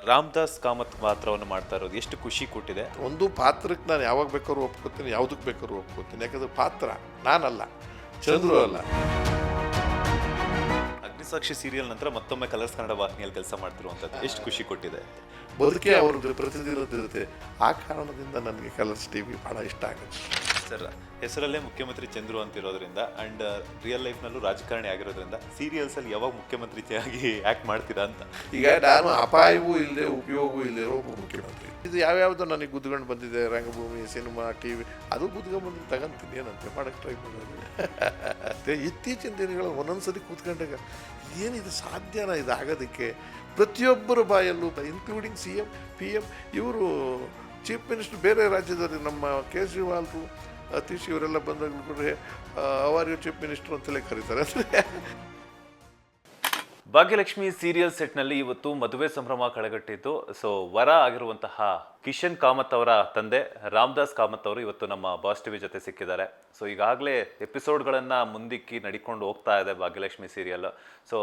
ರಾಮದಾಸ್ ಕಾಮತ್ ಪಾತ್ರವನ್ನು ಮಾಡ್ತಾ ಇರೋದು ಎಷ್ಟು ಖುಷಿ ಕೊಟ್ಟಿದೆ. ಒಂದು ಪಾತ್ರಕ್ಕೆ ನಾನು ಯಾವಾಗ ಬೇಕಾದ್ರೂ ಒಪ್ಕೋತೀನಿ, ಯಾವುದಕ್ಕೆ ಬೇಕಾದ್ರೂ ಒಪ್ಕೋತೀನಿ. ಯಾಕಂದ್ರೆ ಪಾತ್ರ ನಾನಲ್ಲ, ಚಂದ್ರು ಅಲ್ಲ. ಅಗ್ನಿಸಾಕ್ಷಿ ಸೀರಿಯಲ್ ನಂತರ ಮತ್ತೊಮ್ಮೆ ಕಲರ್ಸ್ ಕನ್ನಡ ವಾಹಿನಿಯಲ್ಲಿ ಕೆಲಸ ಮಾಡ್ತಿರುವಂಥದ್ದು ಎಷ್ಟು ಖುಷಿ ಕೊಟ್ಟಿದೆ. ಬದುಕೆ ಅವ್ರದ್ದು ಪ್ರತಿದಿನದಿರುತ್ತೆ. ಆ ಕಾರಣದಿಂದ ನನಗೆ ಕಲರ್ಸ್ ಟಿವಿ ಬಹಳ ಇಷ್ಟ ಆಗುತ್ತೆ. ಸರ್, ಹೆಸರಲ್ಲೇ ಮುಖ್ಯಮಂತ್ರಿ ಚಂದ್ರು ಅಂತಿರೋದ್ರಿಂದ ಅಂಡ್ ರಿಯಲ್ ಲೈಫ್ನಲ್ಲೂ ರಾಜಕಾರಣಿ ಆಗಿರೋದ್ರಿಂದ ಸೀರಿಯಲ್ಸಲ್ಲಿ ಯಾವಾಗ ಮುಖ್ಯಮಂತ್ರಿಯಾಗಿ ಆ್ಯಕ್ಟ್ ಮಾಡ್ತೀರಾ ಅಂತ. ಈಗ ನಾನು ಅಪಾಯವೂ ಇಲ್ಲದೆ ಉಪಯೋಗವೂ ಇಲ್ಲದೆ ಒಬ್ಬ ಮುಖ್ಯಮಂತ್ರಿ. ಇದು ಯಾವ್ಯಾವುದೋ ನನಗೆ ಗುದ್ಕೊಂಡು ಬಂದಿದೆ, ರಂಗಭೂಮಿ, ಸಿನಿಮಾ, ಟಿವಿ, ಅದು ಗುದ್ಕೊಂಡ್ಬಂದು ತಗೊಂತೀನಿ ಏನಂತೆ ಮಾಡಕ್ಕೆ ಟ್ರೈ ಮಾಡೋದು. ಇತ್ತೀಚಿನ ದಿನಗಳು ಒಂದೊಂದ್ಸರಿ ಕೂತ್ಕೊಂಡಾಗ ಏನಿದು ಸಾಧ್ಯನಾ ಇದು ಆಗೋದಕ್ಕೆ? ಪ್ರತಿಯೊಬ್ಬರ ಬಾಯಲ್ಲೂ ಇನ್ಕ್ಲೂಡಿಂಗ್ CM, PM, ಇವರು ಚೀಫ್ ಮಿನಿಸ್ಟರ್ ಬೇರೆ ರಾಜ್ಯದವರು, ನಮ್ಮ ಕೇಜ್ರಿವಾಲ್ರು, ಅತೀಶ್ ಇವರೆಲ್ಲ ಬಂದಾಗಲೂ ಕೂಡ ಅವಾರ್ಯ ಚೀಫ್ ಮಿನಿಸ್ಟರ್ ಅಂತಲೇ ಕರೀತಾರೆ. ಅಂದರೆ ಭಾಗ್ಯಲಕ್ಷ್ಮಿ ಸೀರಿಯಲ್ ಸೆಟ್ನಲ್ಲಿ ಇವತ್ತು ಮದುವೆ ಸಂಭ್ರಮ ಕಳೆಗಟ್ಟಿದ್ದು. ಸೊ ವರ ಆಗಿರುವಂತಹ ಕಿಶನ್ ಕಾಮತ್ ಅವರ ತಂದೆ ರಾಮದಾಸ್ ಕಾಮತ್ ಅವರು ಇವತ್ತು ನಮ್ಮ ಬಾಸ್ ಟಿವಿ ಜೊತೆ ಸಿಕ್ಕಿದ್ದಾರೆ. ಸೊ ಈಗಾಗಲೇ ಎಪಿಸೋಡ್ಗಳನ್ನು ಮುಂದಿಕ್ಕಿ ನಡಿಕೊಂಡು ಹೋಗ್ತಾ ಇದೆ ಭಾಗ್ಯಲಕ್ಷ್ಮಿ ಸೀರಿಯಲ್. ಸೊ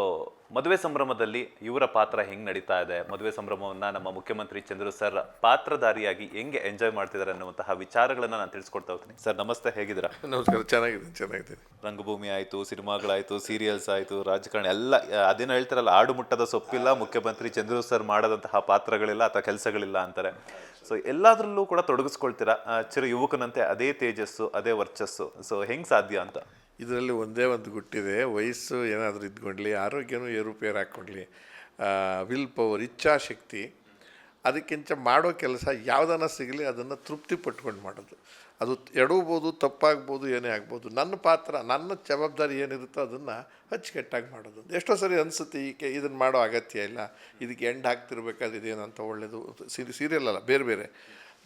ಮದುವೆ ಸಂಭ್ರಮದಲ್ಲಿ ಇವರ ಪಾತ್ರ ಹೆಂಗೆ ನಡೀತಾ ಇದೆ, ಮದುವೆ ಸಂಭ್ರಮವನ್ನು ನಮ್ಮ ಮುಖ್ಯಮಂತ್ರಿ ಚಂದ್ರು ಸರ್ ಪಾತ್ರಧಾರಿಯಾಗಿ ಹೆಂಗೆ ಎಂಜಾಯ್ ಮಾಡ್ತಿದ್ದಾರೆ ಅನ್ನುವಂತಹ ವಿಚಾರಗಳನ್ನು ನಾನು ತಿಳಿಸ್ಕೊಡ್ತಾ ಹೋಗ್ತೀನಿ. ಸರ್ ನಮಸ್ತೆ, ಹೇಗಿದ್ದೀರಾ? ನಮಸ್ಕಾರ, ಚೆನ್ನಾಗಿದೆ. ರಂಗಭೂಮಿ ಆಯಿತು, ಸಿನಿಮಾಗಳಾಯಿತು, ಸೀರಿಯಲ್ಸ್ ಆಯಿತು, ರಾಜಕಾರಣ ಎಲ್ಲ ಅದೇನೋ ಹೇಳ್ತಾರಲ್ಲ, ಆಡು ಮುಟ್ಟದ ಸೊಪ್ಪಿಲ್ಲ ಮುಖ್ಯಮಂತ್ರಿ ಚಂದ್ರು ಸರ್ ಮಾಡದಂತಹ ಪಾತ್ರಗಳಿಲ್ಲ ಅಥವಾ ಕೆಲಸಗಳಿಲ್ಲ ಅಂತಾರೆ. ಸೊ ಎಲ್ಲದರಲ್ಲೂ ಕೂಡ ತೊಡಗಿಸ್ಕೊಳ್ತೀರಾ, ಚಿರ ಯುವಕನಂತೆ ಅದೇ ತೇಜಸ್ಸು, ಅದೇ ವರ್ಚಸ್ಸು. ಸೊ ಹೆಂಗೆ ಸಾಧ್ಯ ಅಂತ? ಇದರಲ್ಲಿ ಒಂದೇ ಒಂದು ಗುಟ್ಟಿದೆ. ವಯಸ್ಸು ಏನಾದರೂ ಇದ್ಕೊಂಡ್ಲಿ, ಆರೋಗ್ಯನೂ ಏರುಪೇರು ಹಾಕ್ಕೊಂಡ್ಲಿ, ವಿಲ್ ಪವರ್, ಇಚ್ಛಾಶಕ್ತಿ, ಅದಕ್ಕಿಂತ ಮಾಡೋ ಕೆಲಸ ಯಾವುದನ್ನ ಸಿಗಲಿ ಅದನ್ನು ತೃಪ್ತಿ ಪಟ್ಕೊಂಡು ಮಾಡೋದು. ಅದು ಎಡಬೋದು, ತಪ್ಪಾಗ್ಬೋದು, ಏನೇ ಆಗ್ಬೋದು. ನನ್ನ ಪಾತ್ರ, ನನ್ನ ಜವಾಬ್ದಾರಿ ಏನಿರುತ್ತೋ ಅದನ್ನು ಅಚ್ಚುಕಟ್ಟಾಗಿ ಮಾಡೋದು. ಎಷ್ಟೋ ಸರಿ ಅನಿಸುತ್ತೆ ಇದನ್ನು ಮಾಡೋ ಅಗತ್ಯ ಇಲ್ಲ, ಇದಕ್ಕೆ ಎಂಡ್ ಹಾಕ್ತಿರ್ಬೇಕಾದ್ರೆ ಇದೇನಂತ ಒಳ್ಳೆಯದು. ಸೀರಿಯಲ್ ಅಲ್ಲ, ಬೇರೆ ಬೇರೆ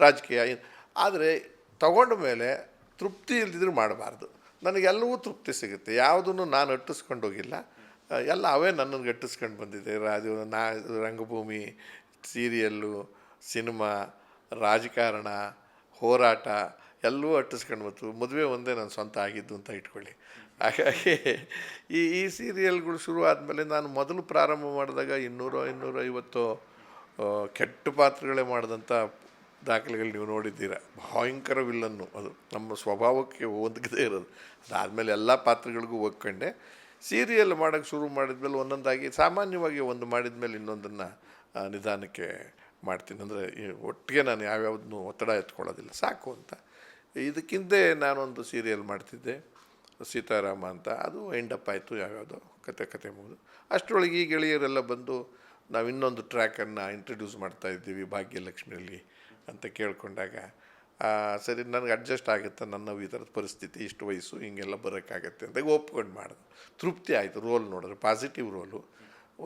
ರಾಜಕೀಯ. ಆದರೆ ತಗೊಂಡ ಮೇಲೆ ತೃಪ್ತಿ ಇಲ್ದಿದ್ರೆ ಮಾಡಬಾರ್ದು. ನನಗೆಲ್ಲವೂ ತೃಪ್ತಿ ಸಿಗುತ್ತೆ, ಯಾವುದನ್ನು ನಾನು ಅಟ್ಟಿಸ್ಕೊಂಡು ಹೋಗಿಲ್ಲ, ಎಲ್ಲ ಅವೇ ನನ್ನನ್ನು ಅಟ್ಟಿಸ್ಕೊಂಡು ಬಂದಿದೆ. ರಂಗಭೂಮಿ, ಸೀರಿಯಲ್ಲು, ಸಿನಿಮಾ, ರಾಜಕಾರಣ, ಹೋರಾಟ ಎಲ್ಲವೂ ಅಟ್ಟಿಸ್ಕೊಂಡು ಬಂತು. ಮದುವೆ ಒಂದೇ ನನ್ನ ಸ್ವಂತ ಆಗಿದ್ದು ಅಂತ ಇಟ್ಕೊಳ್ಳಿ. ಹಾಗಾಗಿ ಈ ಸೀರಿಯಲ್ಗಳು ಶುರು ಆದಮೇಲೆ ನಾನು ಮೊದಲು ಪ್ರಾರಂಭ ಮಾಡಿದಾಗ 200-250 ಕೆಟ್ಟ ಪಾತ್ರಗಳೇ ಮಾಡಿದಂಥ ದಾಖಲೆಗಳು ನೀವು ನೋಡಿದ್ದೀರ. ಭಯಂಕರ ವಿಲ್ಲನ್ನು, ಅದು ನಮ್ಮ ಸ್ವಭಾವಕ್ಕೆ ಹೊಂದದೇ ಇರೋದು. ಅದಾದಮೇಲೆ ಎಲ್ಲ ಪಾತ್ರಗಳಿಗೂ ಒಗ್ಕೊಂಡೆ. ಸೀರಿಯಲ್ ಮಾಡೋಕ್ಕೆ ಶುರು ಮಾಡಿದ್ಮೇಲೆ ಒಂದೊಂದಾಗಿ, ಸಾಮಾನ್ಯವಾಗಿ ಒಂದು ಮಾಡಿದ್ಮೇಲೆ ಇನ್ನೊಂದನ್ನು ನಿಧಾನಕ್ಕೆ ಮಾಡ್ತೀನಿ. ಅಂದರೆ ಒಟ್ಟಿಗೆ ನಾನು ಯಾವ್ಯಾವುದನ್ನು ಒತ್ತಡ ಎತ್ಕೊಳ್ಳೋದಿಲ್ಲ, ಸಾಕು ಅಂತ. ಇದಕ್ಕಿಂತ ನಾನೊಂದು ಸೀರಿಯಲ್ ಮಾಡ್ತಿದ್ದೆ, ಸೀತಾರಾಮ ಅಂತ. ಅದು ಎಂಡಪ್ ಆಯಿತು, ಯಾವ್ಯಾವುದೋ ಕತೆ ಮುಗಿದು. ಅಷ್ಟರೊಳಗೆ ಈ ಗೆಳೆಯರೆಲ್ಲ ಬಂದು ನಾವು ಇನ್ನೊಂದು ಟ್ರ್ಯಾಕನ್ನು ಇಂಟ್ರಡ್ಯೂಸ್ ಮಾಡ್ತಾಯಿದ್ದೀವಿ ಭಾಗ್ಯಲಕ್ಷ್ಮಿಯಲ್ಲಿ ಅಂತ ಕೇಳ್ಕೊಂಡಾಗ, ಸರಿ ನನಗೆ ಅಡ್ಜಸ್ಟ್ ಆಗುತ್ತೆ, ನನ್ನ ಈ ಥರದ ಪರಿಸ್ಥಿತಿ, ಇಷ್ಟು ವಯಸ್ಸು, ಹಿಂಗೆಲ್ಲ ಬರೋಕ್ಕಾಗತ್ತೆ ಅಂತ ಒಪ್ಕೊಂಡು ಮಾಡೋದು. ತೃಪ್ತಿ ಆಯಿತು. ರೋಲ್ ನೋಡಿದ್ರೆ ಪಾಸಿಟಿವ್ ರೋಲು.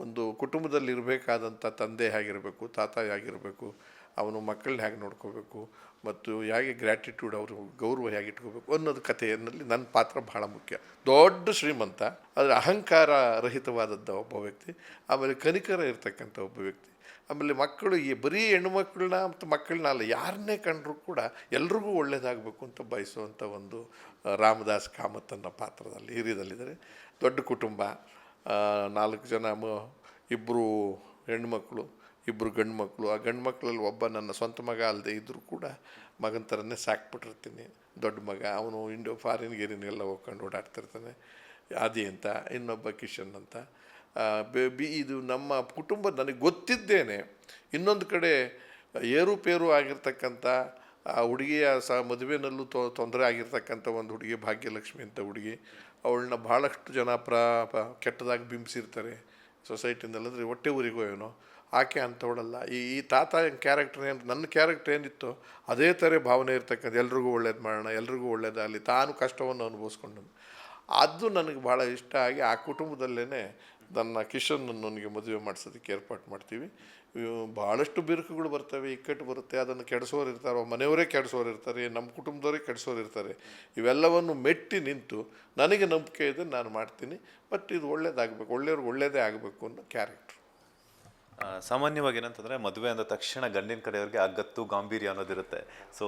ಒಂದು ಕುಟುಂಬದಲ್ಲಿ ಇರಬೇಕಾದಂಥ ತಂದೆ ಹೇಗಿರಬೇಕು, ತಾತ ಹೇಗಿರಬೇಕು, ಅವನು ಮಕ್ಕಳನ್ನ ಹೇಗೆ ನೋಡ್ಕೋಬೇಕು, ಮತ್ತು ಹೇಗೆ ಗ್ರ್ಯಾಟಿಟ್ಯೂಡ್, ಅವರು ಗೌರವ ಹೇಗೆ ಇಟ್ಕೋಬೇಕು ಅನ್ನೋದು ಕಥೆಯಲ್ಲಿ ನನ್ನ ಪಾತ್ರ ಭಾಳ ಮುಖ್ಯ. ದೊಡ್ಡ ಶ್ರೀಮಂತ, ಆದರೆ ಅಹಂಕಾರ ರಹಿತವಾದದ್ದ ಒಬ್ಬ ವ್ಯಕ್ತಿ, ಆಮೇಲೆ ಕನಿಕರ ಇರ್ತಕ್ಕಂಥ ಒಬ್ಬ ವ್ಯಕ್ತಿ. ಆಮೇಲೆ ಮಕ್ಕಳು, ಈ ಬರೀ ಹೆಣ್ಣುಮಕ್ಕಳನ್ನ ಮತ್ತು ಮಕ್ಕಳನ್ನ ಅಲ್ಲ, ಯಾರನ್ನೇ ಕಂಡರೂ ಕೂಡ ಎಲ್ರಿಗೂ ಒಳ್ಳೆಯದಾಗಬೇಕು ಅಂತ ಬಯಸುವಂಥ ಒಂದು ರಾಮದಾಸ್ ಕಾಮತ್ ಅನ್ನೋ ಪಾತ್ರದಲ್ಲಿ ಹಿರಿಯದಲ್ಲಿದ್ದಾರೆ. ದೊಡ್ಡ ಕುಟುಂಬ, 4 ಜನ, 2 ಹೆಣ್ಮಕ್ಳು, 2 ಗಂಡು ಮಕ್ಕಳು. ಆ ಗಂಡು ಮಕ್ಕಳಲ್ಲಿ ಒಬ್ಬ ನನ್ನ ಸ್ವಂತ ಮಗ ಅಲ್ಲದೆ ಇದ್ದರೂ ಕೂಡ ಮಗನ ಥರನೇ ಸಾಕ್ಬಿಟ್ಟಿರ್ತೀನಿ. ದೊಡ್ಡ ಮಗ, ಅವನು ಫಾರಿನ್ ಗೇರಿನೆಲ್ಲ ಹೋಗ್ಕೊಂಡು ಓಡಾಡ್ತಿರ್ತಾನೆ, ಆದಿ ಅಂತ. ಇನ್ನೊಬ್ಬ ಕಿಶನ್ ಅಂತ. ಇದು ನಮ್ಮ ಕುಟುಂಬ ನನಗೆ ಗೊತ್ತಿದ್ದೇನೆ. ಇನ್ನೊಂದು ಕಡೆ ಏರುಪೇರು ಆಗಿರ್ತಕ್ಕಂಥ ಆ ಹುಡುಗಿಯ ಮದುವೆನಲ್ಲೂ ತೊಂದರೆ ಆಗಿರ್ತಕ್ಕಂಥ ಒಂದು ಹುಡುಗಿ, ಭಾಗ್ಯಲಕ್ಷ್ಮಿ ಅಂತ ಹುಡುಗಿ. ಅವಳನ್ನ ಭಾಳಷ್ಟು ಜನ ಕೆಟ್ಟದಾಗಿ ಬಿಂಬಿಸಿರ್ತಾರೆ ಸೊಸೈಟಿನಲ್ಲಿ. ಅಂದರೆ ಹೊಟ್ಟೆ ಊರಿಗೋ ಏನೋ, ಆಕೆ ಅಂಥವಳಲ್ಲ. ಈ ತಾತ ಕ್ಯಾರೆಕ್ಟರ್ ಏನು, ನನ್ನ ಕ್ಯಾರೆಕ್ಟರ್ ಏನಿತ್ತು ಅದೇ ಥರ ಭಾವನೆ ಇರ್ತಕ್ಕಂಥ, ಎಲ್ರಿಗೂ ಒಳ್ಳೇದು ಮಾಡೋಣ, ಎಲ್ರಿಗೂ ಒಳ್ಳೇದಾಗಲಿ, ತಾನು ಕಷ್ಟವನ್ನು ಅನುಭವಿಸ್ಕೊಂಡು. ಅದು ನನಗೆ ಭಾಳ ಇಷ್ಟ ಆಗಿ ಆ ಕುಟುಂಬದಲ್ಲೇ ನನ್ನ ಕಿಶನ್ ನನಗೆ ಮದುವೆ ಮಾಡಿಸೋದಕ್ಕೆ ಏರ್ಪಾಟ್ ಮಾಡ್ತೀವಿ. ಭಾಳಷ್ಟು ಬಿರುಕುಗಳು ಬರ್ತವೆ, ಇಕ್ಕಟ್ಟು ಬರುತ್ತೆ, ಅದನ್ನು ಕೆಡಿಸೋರು ಇರ್ತಾರೆ, ಮನೆಯವರೇ ಕೆಡಿಸೋರು ಇರ್ತಾರೆ, ನಮ್ಮ ಕುಟುಂಬದವರೇ ಕೆಡಿಸೋರು ಇರ್ತಾರೆ. ಇವೆಲ್ಲವನ್ನು ಮೆಟ್ಟಿ ನಿಂತು ನನಗೆ ನಂಬಿಕೆ ಇದೆ, ನಾನು ಮಾಡ್ತೀನಿ. ಬಟ್ ಇದು ಒಳ್ಳೇದಾಗಬೇಕು, ಒಳ್ಳೆಯವ್ರಿಗೆ ಒಳ್ಳೆಯದೇ ಆಗಬೇಕು ಅನ್ನೋ ಕ್ಯಾರೆಕ್ಟ್ರು. ಸಾಮಾನ್ಯವಾಗಿ ಏನಂತಂದ್ರೆ ಮದುವೆ ಅಂದ ತಕ್ಷಣ ಗಂಡಿನ ಕಡೆಯವ್ರಿಗೆ ಆ ಗತ್ತು ಗಾಂಭೀರ್ಯ ಅನ್ನೋದಿರುತ್ತೆ. ಸೊ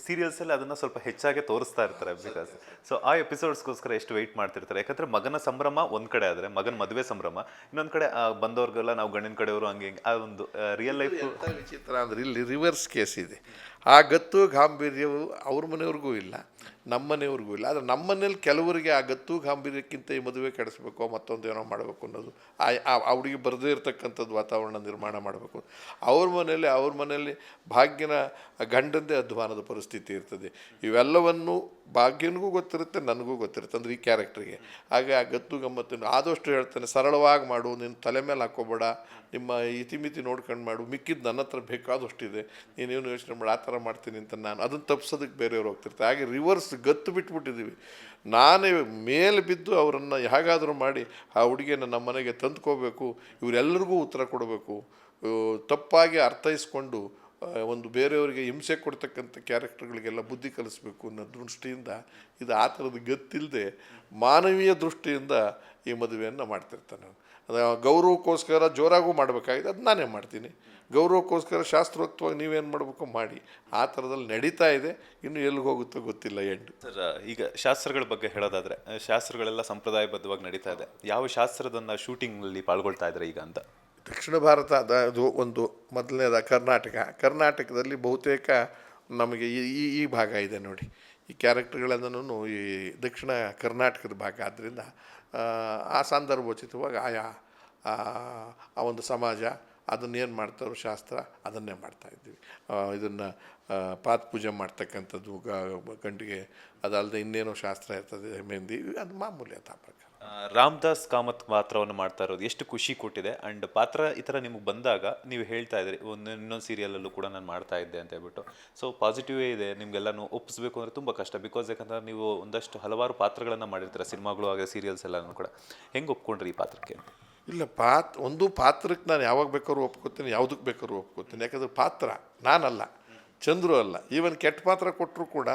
ಸೀರಿಯಲ್ಸಲ್ಲಿ ಅದನ್ನ ಸ್ವಲ್ಪ ಹೆಚ್ಚಾಗಿ ತೋರಿಸ್ತಾ ಇರ್ತಾರೆ ಬಿಕಾಸ್ ಸೊ ಆ ಎಪಿಸೋಡ್ಸ್ಗೋಸ್ಕರ ಎಷ್ಟು ವೆಯ್ಟ್ ಮಾಡ್ತಿರ್ತಾರೆ. ಯಾಕಂದ್ರೆ ಮಗನ ಸಂಭ್ರಮ ಒಂದ್ ಕಡೆ ಆದ್ರೆ ಮಗನ ಮದುವೆ ಸಂಭ್ರಮ ಇನ್ನೊಂದ್ ಕಡೆ ಬಂದವ್ರಿಗೆಲ್ಲ ನಾವು ಗಂಡಿನ ಕಡೆಯವರು ಹಂಗೆ ಹಿಂಗೆ ಆ ಒಂದು ರಿಯಲ್ ಲೈಫ್ ವಿಚಿತ್ರ ಅಂದರೆ ಇಲ್ಲಿ ರಿವರ್ಸ್ ಕೇಸ್ ಇದೆ. ಆ ಗತ್ತು ಗಾಂಭೀರ್ಯವು ಅವ್ರ ಮನೆಯವ್ರಿಗೂ ಇಲ್ಲ, ನಮ್ಮ ಮನೆಯವ್ರಿಗೂ ಇಲ್ಲ. ಆದರೆ ನಮ್ಮ ಮನೇಲಿ ಕೆಲವರಿಗೆ ಆ ಗತ್ತು ಗಾಂಭೀರ್ಯಕ್ಕಿಂತ ಈ ಮದುವೆ ಕೆಡಿಸ್ಬೇಕು, ಮತ್ತೊಂದು ಏನೋ ಮಾಡಬೇಕು ಅನ್ನೋದು, ಆ ಹುಡುಗಿ ಬರದೇ ಇರತಕ್ಕಂಥದ್ದು ವಾತಾವರಣ ನಿರ್ಮಾಣ ಮಾಡಬೇಕು. ಅವ್ರ ಮನೆಯಲ್ಲಿ ಭಾಗ್ಯನ ಗಂಡಂದೇ ಅಧ್ವಾನದ ಪರಿಸ್ಥಿತಿ ಇರ್ತದೆ. ಇವೆಲ್ಲವನ್ನು ಭಾಗ್ಯನಿಗೂ ಗೊತ್ತಿರುತ್ತೆ, ನನಗೂ ಗೊತ್ತಿರುತ್ತೆ, ಅಂದರೆ ಈ ಕ್ಯಾರೆಕ್ಟ್ರಿಗೆ. ಹಾಗೆ ಆ ಗತ್ತು ಗಮ್ಮತ್ತನ್ನು ಆದಷ್ಟು ಹೇಳ್ತಾನೆ, ಸರಳವಾಗಿ ಮಾಡು, ನಿನ್ನ ತಲೆ ಮೇಲೆ ಹಾಕ್ಕೋಬೇಡ, ನಿಮ್ಮ ಇತಿಮಿತಿ ನೋಡ್ಕೊಂಡು ಮಾಡು, ಮಿಕ್ಕಿದ್ದು ನನ್ನ ಹತ್ರ ಬೇಕಾದಷ್ಟಿದೆ, ನೀನೇನು ಯೋಚನೆ ಮಾಡಿ ಆ ಥರ ಮಾಡ್ತೀನಿ ಅಂತ ನಾನು ಅದನ್ನು ತಪ್ಪಿಸೋದಕ್ಕೆ ಬೇರೆಯವ್ರು ಹೋಗ್ತಿರ್ತಾರೆ. ಹಾಗೆ ರಿವರ್ಸ್ ಗತ್ತು ಬಿಟ್ಬಿಟ್ಟಿದ್ದೀವಿ. ನಾನೇ ಮೇಲೆ ಬಿದ್ದು ಅವರನ್ನು ಹೇಗಾದರೂ ಮಾಡಿ ಆ ಹುಡುಗಿಯನ್ನು ನಮ್ಮ ಮನೆಗೆ ತಂದ್ಕೋಬೇಕು, ಇವರೆಲ್ಲರಿಗೂ ಉತ್ತರ ಕೊಡಬೇಕು, ತಪ್ಪಾಗಿ ಅರ್ಥೈಸ್ಕೊಂಡು ಒಂದು ಬೇರೆಯವರಿಗೆ ಹಿಂಸೆ ಕೊಡ್ತಕ್ಕಂಥ ಕ್ಯಾರೆಕ್ಟರ್ಗಳಿಗೆಲ್ಲ ಬುದ್ಧಿ ಕಲಿಸ್ಬೇಕು ಅನ್ನೋ ದೃಷ್ಟಿಯಿಂದ ಇದು ಆ ಥರದ ಗತ್ತಿಲ್ಲದೆ ಮಾನವೀಯ ದೃಷ್ಟಿಯಿಂದ ಈ ಮದುವೆಯನ್ನು ಮಾಡ್ತಿರ್ತಾನೆ. ಅದು ಗೌರವಕ್ಕೋಸ್ಕರ ಜೋರಾಗೂ ಮಾಡಬೇಕಾಗಿದೆ, ಅದು ನಾನೇ ಮಾಡ್ತೀನಿ. ಗೌರವಕ್ಕೋಸ್ಕರ ಶಾಸ್ತ್ರೋಕ್ತವಾಗಿ ನೀವೇನು ಮಾಡಬೇಕು ಮಾಡಿ, ಆ ಥರದಲ್ಲಿ ನಡೀತಾ ಇದೆ. ಇನ್ನು ಎಲ್ಲಿಗೆ ಹೋಗುತ್ತೋ ಗೊತ್ತಿಲ್ಲ ಎಂಡ್. ಸರ್, ಈಗ ಶಾಸ್ತ್ರಗಳ ಬಗ್ಗೆ ಹೇಳೋದಾದ್ರೆ ಶಾಸ್ತ್ರಗಳೆಲ್ಲ ಸಂಪ್ರದಾಯಬದ್ಧವಾಗಿ ನಡೀತಾ ಇದೆ. ಯಾವ ಶಾಸ್ತ್ರದನ್ನ ಶೂಟಿಂಗ್ನಲ್ಲಿ ಪಾಲ್ಗೊಳ್ತಾ ಇದ್ದಾರೆ ಈಗ ಅಂತ? ದಕ್ಷಿಣ ಭಾರತ ಅದು ಒಂದು ಮೊದಲನೇದ ಕರ್ನಾಟಕದಲ್ಲಿ ಬಹುತೇಕ ನಮಗೆ ಈ ಭಾಗ ಇದೆ ನೋಡಿ, ಈ ಕ್ಯಾರೆಕ್ಟರ್ಗಳನ್ನೂ ಈ ದಕ್ಷಿಣ ಕರ್ನಾಟಕದ ಭಾಗ ಆದ್ದರಿಂದ ಆ ಸಂದರ್ಭೋಚಿತವಾಗಿ ಆಯಾ ಆ ಒಂದು ಸಮಾಜ ಅದನ್ನೇನು ಮಾಡ್ತಾರೋ ಶಾಸ್ತ್ರ ಅದನ್ನೇ ಮಾಡ್ತಾಯಿದ್ದೀವಿ. ಇದನ್ನು ಪಾತ್ ಪೂಜೆ ಮಾಡ್ತಕ್ಕಂಥದ್ದು ಗಂಟಿಗೆ, ಅದಲ್ಲದೆ ಇನ್ನೇನೋ ಶಾಸ್ತ್ರ ಇರ್ತದೆ, ಮೆಹಂದಿ, ಅದು ಮಾಮೂಲಿ ಆ ಪ್ರಕಾರ. ರಾಮದಾಸ್ ಕಾಮತ್ ಪಾತ್ರವನ್ನು ಮಾಡ್ತಾ ಇರೋದು ಎಷ್ಟು ಖುಷಿ ಕೊಟ್ಟಿದೆ. ಆ್ಯಂಡ್ ಪಾತ್ರ ಈ ಥರ ನಿಮಗೆ ಬಂದಾಗ ನೀವು ಹೇಳ್ತಾ ಇದ್ರಿ ಇನ್ನೊಂದು ಸೀರಿಯಲಲ್ಲೂ ಕೂಡ ನಾನು ಮಾಡ್ತಾ ಇದ್ದೆ ಅಂತ ಹೇಳ್ಬಿಟ್ಟು. ಸೊ ಪಾಸಿಟಿವೇ ಇದೆ. ನಿಮಗೆಲ್ಲನೂ ಒಪ್ಪಿಸ್ಬೇಕು ಅಂದರೆ ತುಂಬ ಕಷ್ಟ. ಬಿಕಾಸ್ ಯಾಕಂದ್ರೆ ನೀವು ಒಂದಷ್ಟು ಹಲವಾರು ಪಾತ್ರಗಳನ್ನು ಮಾಡಿರ್ತೀರ, ಸಿನಿಮಾಗಳು ಹಾಗೆ ಸೀರಿಯಲ್ಸ್ ಎಲ್ಲನೂ ಕೂಡ. ಹೆಂಗೆ ಒಪ್ಕೊಂಡ್ರಿ ಈ ಪಾತ್ರಕ್ಕೆ? ಇಲ್ಲ, ಒಂದು ಪಾತ್ರಕ್ಕೆ ನಾನು ಯಾವಾಗ ಬೇಕಾದ್ರೂ ಒಪ್ಕೋತೀನಿ, ಯಾವುದಕ್ಕೆ ಬೇಕಾದ್ರೂ ಒಪ್ಕೋತೀನಿ. ಯಾಕಂದರೆ ಪಾತ್ರ ನಾನಲ್ಲ, ಚಂದ್ರು ಅಲ್ಲ. ಈವನ್ ಕೆಟ್ಟ ಪಾತ್ರ ಕೊಟ್ಟರು ಕೂಡ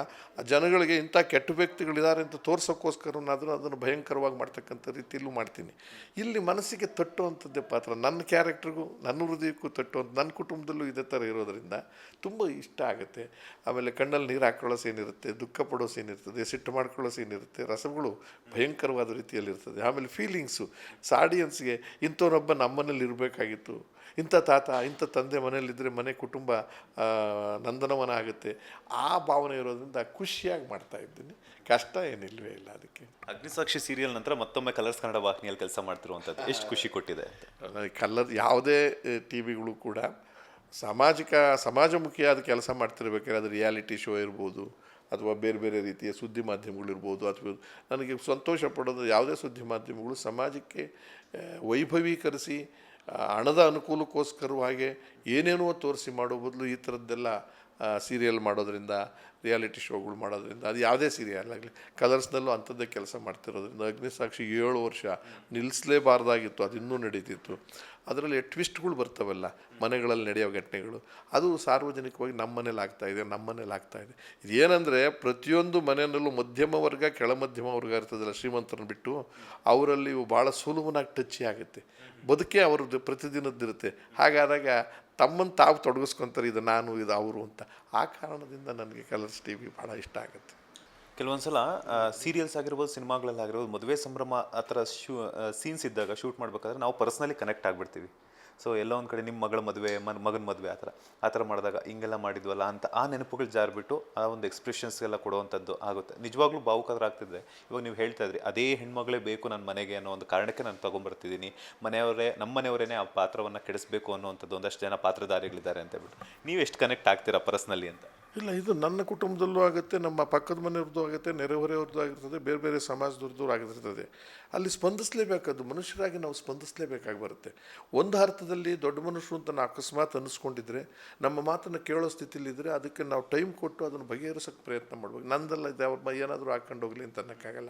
ಜನಗಳಿಗೆ ಇಂಥ ಕೆಟ್ಟ ವ್ಯಕ್ತಿಗಳಿದ್ದಾರೆ ಅಂತ ತೋರ್ಸೋಕ್ಕೋಸ್ಕರನಾದರೂ ಅದನ್ನು ಭಯಂಕರವಾಗಿ ಮಾಡ್ತಕ್ಕಂಥ ರೀತಿಯಲ್ಲೂ ಮಾಡ್ತೀನಿ. ಇಲ್ಲಿ ಮನಸ್ಸಿಗೆ ತಟ್ಟುವಂಥದ್ದೇ ಪಾತ್ರ, ನನ್ನ ಕ್ಯಾರೆಕ್ಟ್ರಿಗೂ ನನ್ನ ಹೃದಯಕ್ಕೂ ತಟ್ಟುವಂಥ, ನನ್ನ ಕುಟುಂಬದಲ್ಲೂ ಇದೇ ಥರ ಇರೋದರಿಂದ ತುಂಬ ಇಷ್ಟ ಆಗುತ್ತೆ. ಆಮೇಲೆ ಕಣ್ಣಲ್ಲಿ ನೀರು ಹಾಕೊಳ್ಳೋ ಸೀನ್ ಇರುತ್ತೆ, ದುಃಖ ಪಡೋ ಸೀನ್ ಇರ್ತದೆ, ಸಿಟ್ಟು ಮಾಡ್ಕೊಳ್ಳೋ ಸೀನ್ ಇರುತ್ತೆ, ರಸಗಳು ಭಯಂಕರವಾದ ರೀತಿಯಲ್ಲಿರ್ತದೆ. ಆಮೇಲೆ ಫೀಲಿಂಗ್ಸು ಆಡಿಯನ್ಸ್ಗೆ ಇಂಥವನೊಬ್ಬ ನಮ್ಮನೇಲಿ ಇರಬೇಕಾಗಿತ್ತು, ಇಂಥ ತಾತ ಇಂಥ ತಂದೆ ಮನೇಲಿದ್ದರೆ ಮನೆ ಕುಟುಂಬ ನಂದನವನ ಆಗುತ್ತೆ, ಆ ಭಾವನೆ ಇರೋದ್ರಿಂದ ಖುಷಿಯಾಗಿ ಮಾಡ್ತಾ ಇದ್ದೀನಿ. ಕಷ್ಟ ಏನಿಲ್ವೇ ಇಲ್ಲ ಅದಕ್ಕೆ. ಅಗ್ನಿಸಾಕ್ಷಿ ಸೀರಿಯಲ್ ನಂತರ ಮತ್ತೊಮ್ಮೆ ಕಲರ್ಸ್ ಕನ್ನಡ ವಾಹಿನಿಯಲ್ಲಿ ಕೆಲಸ ಮಾಡ್ತಿರುವಂಥದ್ದು ಎಷ್ಟು ಖುಷಿ ಕೊಟ್ಟಿದೆ? ಯಾವುದೇ ಟಿ ವಿಗಳು ಕೂಡ ಸಮಾಜಮುಖಿಯಾದ ಕೆಲಸ ಮಾಡ್ತಿರ್ಬೇಕಾದ್ರೆ ಅದು ರಿಯಾಲಿಟಿ ಶೋ ಇರ್ಬೋದು ಅಥವಾ ಬೇರೆ ಬೇರೆ ರೀತಿಯ ಸುದ್ದಿ ಮಾಧ್ಯಮಗಳಿರ್ಬೋದು, ಅಥವಾ ನನಗೆ ಸಂತೋಷ ಪಡೋದು ಯಾವುದೇ ಸುದ್ದಿ ಮಾಧ್ಯಮಗಳು ಸಮಾಜಕ್ಕೆ ವೈಭವೀಕರಿಸಿ ಹಣದ ಅನುಕೂಲಕ್ಕೋಸ್ಕರವಾಗಿ ಏನೇನೋ ತೋರಿಸಿ ಮಾಡೋ ಬದಲು ಈ ಥರದ್ದೆಲ್ಲ ಸೀರಿಯಲ್ ಮಾಡೋದ್ರಿಂದ, ರಿಯಾಲಿಟಿ ಶೋಗಳು ಮಾಡೋದ್ರಿಂದ, ಅದು ಯಾವುದೇ ಸೀರಿಯಲ್ ಆಗಲಿ, ಕಲರ್ಸ್ನಲ್ಲೂ ಅಂಥದ್ದೇ ಕೆಲಸ ಮಾಡ್ತಿರೋದ್ರಿಂದ ಅಗ್ನಿಸಾಕ್ಷಿ 7 ವರ್ಷ ನಿಲ್ಲಿಸಲೇಬಾರ್ದಾಗಿತ್ತು, ಅದು ಇನ್ನೂ ನಡೀತಿತ್ತು. ಅದರಲ್ಲಿ ಟ್ವಿಸ್ಟ್ಗಳು ಬರ್ತವಲ್ಲ ಮನೆಗಳಲ್ಲಿ ನಡೆಯೋ ಘಟನೆಗಳು, ಅದು ಸಾರ್ವಜನಿಕವಾಗಿ ನಮ್ಮ ಮನೇಲಿ ಆಗ್ತಾಯಿದೆ. ಇದೇನೆಂದರೆ ಪ್ರತಿಯೊಂದು ಮನೆಯಲ್ಲೂ ಮಧ್ಯಮ ವರ್ಗ ಕೆಳ ಮಧ್ಯಮ ವರ್ಗ ಇರ್ತದಲ್ಲ, ಶ್ರೀಮಂತರನ್ನು ಬಿಟ್ಟು ಅವರಲ್ಲಿ ಇವು ಭಾಳ ಸುಲಭನಾಗಿ ಟಚ್ ಆಗುತ್ತೆ. ಬದುಕೇ ಅವ್ರದ್ದು ಪ್ರತಿದಿನದ್ದಿರುತ್ತೆ. ಹಾಗಾದಾಗ ತಮ್ಮನ್ನು ತಾವು ತೊಡಗಿಸ್ಕೊತಾರೆ, ಇದು ನಾನು ಇದು ಅವರು ಅಂತ. ಆ ಕಾರಣದಿಂದ ನನಗೆ ಕಲರ್ಸ್ ಟಿ ವಿ ಭಾಳ ಇಷ್ಟ ಆಗುತ್ತೆ. ಕೆಲವೊಂದ್ಸಲ ಸೀರಿಯಲ್ಸ್ ಆಗಿರ್ಬೋದು, ಸಿನಿಮಾಗಳಲ್ಲಾಗಿರ್ಬೋದು, ಮದುವೆ ಸಂಭ್ರಮ ಆ ಥರ ಸೀನ್ಸ್ ಇದ್ದಾಗ ಶೂಟ್ ಮಾಡಬೇಕಾದ್ರೆ ನಾವು ಪರ್ಸ್ನಲಿ ಕನೆಕ್ಟ್ ಆಗಿಬಿಡ್ತೀವಿ. ಸೊ ಎಲ್ಲೋ ಒಂದು ಕಡೆ ನಿಮ್ಮ ಮಗಳ ಮದುವೆ, ಮಗನ ಮದುವೆ ಆ ಥರ ಮಾಡಿದಾಗ ಹಿಂಗೆಲ್ಲ ಮಾಡಿದ್ವಲ್ಲ ಅಂತ ಆ ನೆನಪುಗಳು ಜಾರಿಬಿಟ್ಟು ಆ ಒಂದು ಎಕ್ಸ್ಪ್ರೆಷನ್ಸ್ಗೆಲ್ಲ ಕೊಡುವಂಥದ್ದು ಆಗುತ್ತೆ. ನಿಜವಾಗ್ಲೂ ಭಾವುಕಾದ್ರೆ ಆಗ್ತಿದೆ. ಇವಾಗ ನೀವು ಹೇಳ್ತಾ ಇದ್ರಿ ಅದೇ ಹೆಣ್ಮಗಳೇ ಬೇಕು ನನ್ನ ಮನೆಗೆ ಅನ್ನೋ ಒಂದು ಕಾರಣಕ್ಕೆ ನಾನು ತೊಗೊಂಬರ್ತಿದ್ದೀನಿ, ನಮ್ಮ ಮನೆಯವರೇ ಆ ಪಾತ್ರವನ್ನು ಕೆಡಿಸ್ಬೇಕು ಅನ್ನೋವಂಥದ್ದು ಒಂದಷ್ಟು ಜನ ಪಾತ್ರಧಾರಿಗಳಿದ್ದಾರೆ ಅಂತ ಹೇಳ್ಬಿಟ್ಟು ನೀವು ಎಷ್ಟು ಕನೆಕ್ಟ್ ಆಗ್ತೀರಾ ಪರ್ಸ್ನಲಿ ಅಂತ? ಇಲ್ಲ, ಇದು ನನ್ನ ಕುಟುಂಬದಲ್ಲೂ ಆಗುತ್ತೆ, ನಮ್ಮ ಪಕ್ಕದ ಮನೆಯವ್ರದ್ದು ಆಗುತ್ತೆ, ನೆರೆಹೊರೆಯವ್ರದ್ದು ಆಗಿರ್ತದೆ, ಬೇರೆ ಬೇರೆ ಸಮಾಜದವ್ರದ್ದು ಆಗಿರ್ತದೆ. ಅಲ್ಲಿ ಸ್ಪಂದಿಸಲೇಬೇಕಾದ್ದು, ಮನುಷ್ಯರಾಗಿ ನಾವು ಸ್ಪಂದಿಸಲೇಬೇಕಾಗಿ ಬರುತ್ತೆ. ಒಂದು ಅರ್ಥದಲ್ಲಿ ದೊಡ್ಡ ಮನುಷ್ಯರು ಅಂತ ನಾವು ಅಕಸ್ಮಾತ್ ಅನ್ನಿಸ್ಕೊಂಡಿದ್ರೆ, ನಮ್ಮ ಮಾತನ್ನು ಕೇಳೋ ಸ್ಥಿತಿಲಿದ್ದರೆ ಅದಕ್ಕೆ ನಾವು ಟೈಮ್ ಕೊಟ್ಟು ಅದನ್ನು ಬಗೆಹರಿಸೋಕ್ಕೆ ಪ್ರಯತ್ನ ಮಾಡ್ಬೇಕು. ನಂದಲ್ಲ ಇದು ಅವ್ರ ಏನಾದರೂ ಹಾಕ್ಕೊಂಡು ಹೋಗಲಿ ಅಂತ ಅನ್ನೋಕ್ಕಾಗಲ್ಲ.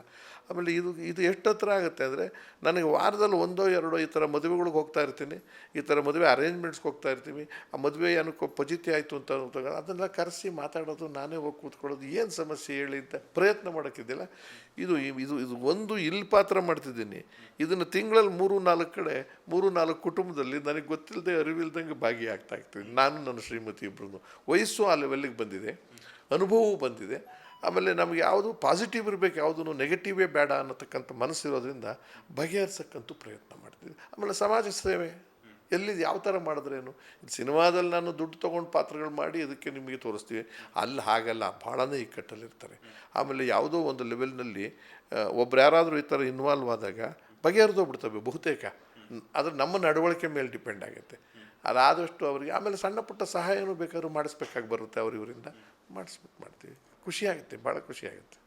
ಆಮೇಲೆ ಇದು ಎಷ್ಟು ಹತ್ರ ಆಗುತ್ತೆ ಅಂದರೆ, ನನಗೆ ವಾರದಲ್ಲಿ 1-2 ಈ ಥರ ಮದುವೆಗಳಿಗೆ ಹೋಗ್ತಾ ಇರ್ತೀನಿ, ಈ ಥರ ಮದುವೆ ಅರೇಂಜ್ಮೆಂಟ್ಸ್ಗೆ ಹೋಗ್ತಾ ಇರ್ತೀವಿ. ಆ ಮದುವೆ ಏನಕ್ಕೋ ಫಜಿತಿ ಆಯಿತು ಅಂತ ಅದನ್ನೆಲ್ಲ ಕರೆಸಿ ಮಾತಾಡೋದು, ನಾನೇ ಹೋಗಿ ಕೂತ್ಕೊಳ್ಳೋದು, ಏನು ಸಮಸ್ಯೆ ಹೇಳಿ ಅಂತ ಪ್ರಯತ್ನ ಮಾಡೋಕ್ಕಿದ್ದಿಲ್ಲ. ಇದು ಇದು ಇದು ಒಂದು ಇಲ್ಲಿ ಪಾತ್ರ ಮಾಡ್ತಿದ್ದೀನಿ. ಇದನ್ನು ತಿಂಗಳಲ್ಲಿ 3-4 ಕಡೆ 3-4 ಕುಟುಂಬದಲ್ಲಿ ನನಗೆ ಗೊತ್ತಿಲ್ಲದೆ ಅರಿವಿಲ್ದಂಗೆ ಭಾಗಿಯಾಗ್ತಾ ಇರ್ತೀನಿ. ನಾನು ನನ್ನ ಶ್ರೀಮತಿ ಇಬ್ಬರು. ವಯಸ್ಸು ಆ ಲೆವೆಲ್ಲಿಗೆ ಬಂದಿದೆ, ಅನುಭವವೂ ಬಂದಿದೆ. ಆಮೇಲೆ ನಮಗೆ ಯಾವುದು ಪಾಸಿಟಿವ್ ಇರಬೇಕು, ಯಾವುದೂ ನೆಗೆಟಿವೇ ಬೇಡ ಅನ್ನತಕ್ಕಂಥ ಮನಸ್ಸಿರೋದ್ರಿಂದ ಬಗೆಹರಿಸಕ್ಕಂತೂ ಪ್ರಯತ್ನ ಮಾಡ್ತಿದ್ದೆ. ಆಮೇಲೆ ಸಮಾಜ ಸೇವೆ ಎಲ್ಲಿ ಯಾವ ಥರ ಮಾಡಿದ್ರೇನು, ಸಿನಿಮಾದಲ್ಲಿ ನಾನು ದುಡ್ಡು ತೊಗೊಂಡು ಪಾತ್ರಗಳು ಮಾಡಿ ಇದಕ್ಕೆ ನಿಮಗೆ ತೋರಿಸ್ತೀವಿ, ಅಲ್ಲಿ ಹಾಗಲ್ಲ, ಭಾಳನೇ ಇಕ್ಕಟ್ಟಲ್ಲಿರ್ತಾರೆ. ಆಮೇಲೆ ಯಾವುದೋ ಒಂದು ಲೆವೆಲ್ನಲ್ಲಿ ಒಬ್ರು ಯಾರಾದರೂ ಈ ಥರ ಇನ್ವಾಲ್ವ್ ಆದಾಗ ಬಗೆಹರಿದೋಗ್ಬಿಡ್ತವೆ ಬಹುತೇಕ. ಆದರೆ ನಮ್ಮ ನಡವಳಿಕೆ ಮೇಲೆ ಡಿಪೆಂಡ್ ಆಗುತ್ತೆ. ಅದಾದಷ್ಟು ಅವರಿಗೆ ಆಮೇಲೆ ಸಣ್ಣ ಪುಟ್ಟ ಸಹಾಯನೂ ಬೇಕಾದ್ರೂ ಮಾಡಿಸ್ಬೇಕಾಗಿ ಬರುತ್ತೆ, ಇವರಿಂದ ಮಾಡಿಸ್ಬಿಟ್ಟು ಮಾಡ್ತೀವಿ. ಖುಷಿಯಾಗುತ್ತೆ, ಭಾಳ ಖುಷಿಯಾಗುತ್ತೆ.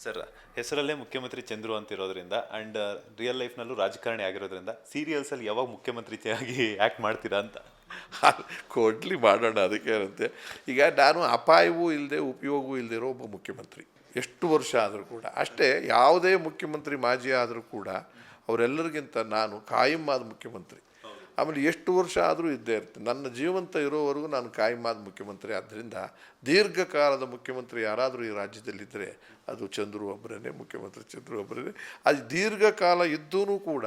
ಸರ್, ಹೆಸರಲ್ಲೇ ಮುಖ್ಯಮಂತ್ರಿ ಚಂದ್ರು ಅಂತಿರೋದ್ರಿಂದ ಆ್ಯಂಡ್ ರಿಯಲ್ ಲೈಫ್ನಲ್ಲೂ ರಾಜಕಾರಣಿ ಆಗಿರೋದ್ರಿಂದ ಸೀರಿಯಲ್ಸಲ್ಲಿ ಯಾವಾಗ ಮುಖ್ಯಮಂತ್ರಿ ಆಗಿ ಆ್ಯಕ್ಟ್ ಮಾಡ್ತೀರಾ ಅಂತ? ಕೊಡ್ಲಿ, ಮಾಡೋಣ, ಅದಕ್ಕೆ ಇರುತ್ತೆ. ಈಗ ನಾನು ಅಪಾಯವೂ ಇಲ್ಲದೆ ಉಪಯೋಗವೂ ಇಲ್ಲದಿರೋ ಒಬ್ಬ ಮುಖ್ಯಮಂತ್ರಿ, ಎಷ್ಟು ವರ್ಷ ಆದರೂ ಕೂಡ ಅಷ್ಟೇ. ಯಾವುದೇ ಮುಖ್ಯಮಂತ್ರಿ ಮಾಜಿ ಆದರೂ ಕೂಡ ಅವರೆಲ್ಲರಿಗಿಂತ ನಾನು ಕಾಯಂ ಆದ ಮುಖ್ಯಮಂತ್ರಿ. ಆಮೇಲೆ ಎಷ್ಟು ವರ್ಷ ಆದರೂ ಇದ್ದೇ ಇರ್ತೀನಿ. ನನ್ನ ಜೀವಂತ ಇರೋವರೆಗೂ ನಾನು ಕಾಯಮಾದ ಮುಖ್ಯಮಂತ್ರಿ. ಆದ್ದರಿಂದ ದೀರ್ಘಕಾಲದ ಮುಖ್ಯಮಂತ್ರಿ ಯಾರಾದರೂ ಈ ರಾಜ್ಯದಲ್ಲಿದ್ದರೆ ಅದು ಚಂದ್ರು ಒಬ್ಬರೇ, ಮುಖ್ಯಮಂತ್ರಿ ಚಂದ್ರು ಒಬ್ಬರೇ. ಅದು ದೀರ್ಘಕಾಲ ಇದ್ದೂ ಕೂಡ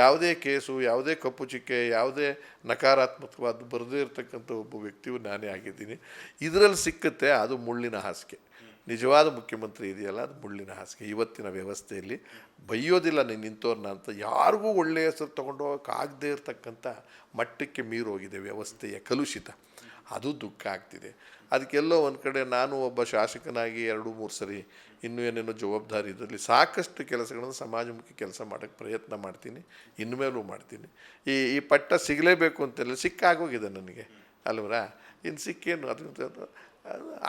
ಯಾವುದೇ ಕೇಸು, ಯಾವುದೇ ಕಪ್ಪು ಚಿಕ್ಕೆ, ಯಾವುದೇ ನಕಾರಾತ್ಮಕವಾದ ಬರದೇ ಇರತಕ್ಕಂಥ ಒಬ್ಬ ವ್ಯಕ್ತಿಯು ನಾನೇ ಆಗಿದ್ದೀನಿ. ಇದರಲ್ಲಿ ಸಿಕ್ಕುತ್ತೆ ಅದು ಮುಳ್ಳಿನ ಹಾಸಿಗೆ. ನಿಜವಾದ ಮುಖ್ಯಮಂತ್ರಿ ಇದೆಯಲ್ಲ, ಅದು ಮುಳ್ಳಿನ ಹಾಸಿಗೆ. ಇವತ್ತಿನ ವ್ಯವಸ್ಥೆಯಲ್ಲಿ ಬೈಯೋದಿಲ್ಲ ನೀನು ನಿಂತೋರ್ನ ಅಂತ, ಯಾರಿಗೂ ಒಳ್ಳೆಯ ಹೆಸರು ತೊಗೊಂಡೋಗಕ್ಕಾಗದೇ ಇರತಕ್ಕಂಥ ಮಟ್ಟಕ್ಕೆ ಮೀರೋಗಿದೆ ವ್ಯವಸ್ಥೆಯ ಕಲುಷಿತ. ಅದು ದುಃಖ ಆಗ್ತಿದೆ. ಅದಕ್ಕೆಲ್ಲೋ ಒಂದು ಕಡೆ ನಾನು ಒಬ್ಬ ಶಾಸಕನಾಗಿ 2-3 ಸರಿ ಇನ್ನೂ ಏನೇನೋ ಜವಾಬ್ದಾರಿ ಇದರಲ್ಲಿ ಸಾಕಷ್ಟು ಕೆಲಸಗಳನ್ನು ಸಮಾಜಮುಖಿ ಕೆಲಸ ಮಾಡೋಕ್ಕೆ ಪ್ರಯತ್ನ ಮಾಡ್ತೀನಿ, ಇನ್ಮೇಲೂ ಮಾಡ್ತೀನಿ. ಈ ಪಟ್ಟ ಸಿಗಲೇಬೇಕು ಅಂತೆಲ್ಲ ಸಿಕ್ಕಾಗೋಗಿದೆ ನನಗೆ, ಅಲ್ವರಾ? ಇನ್ನು ಸಿಕ್ಕೇನು ಅದು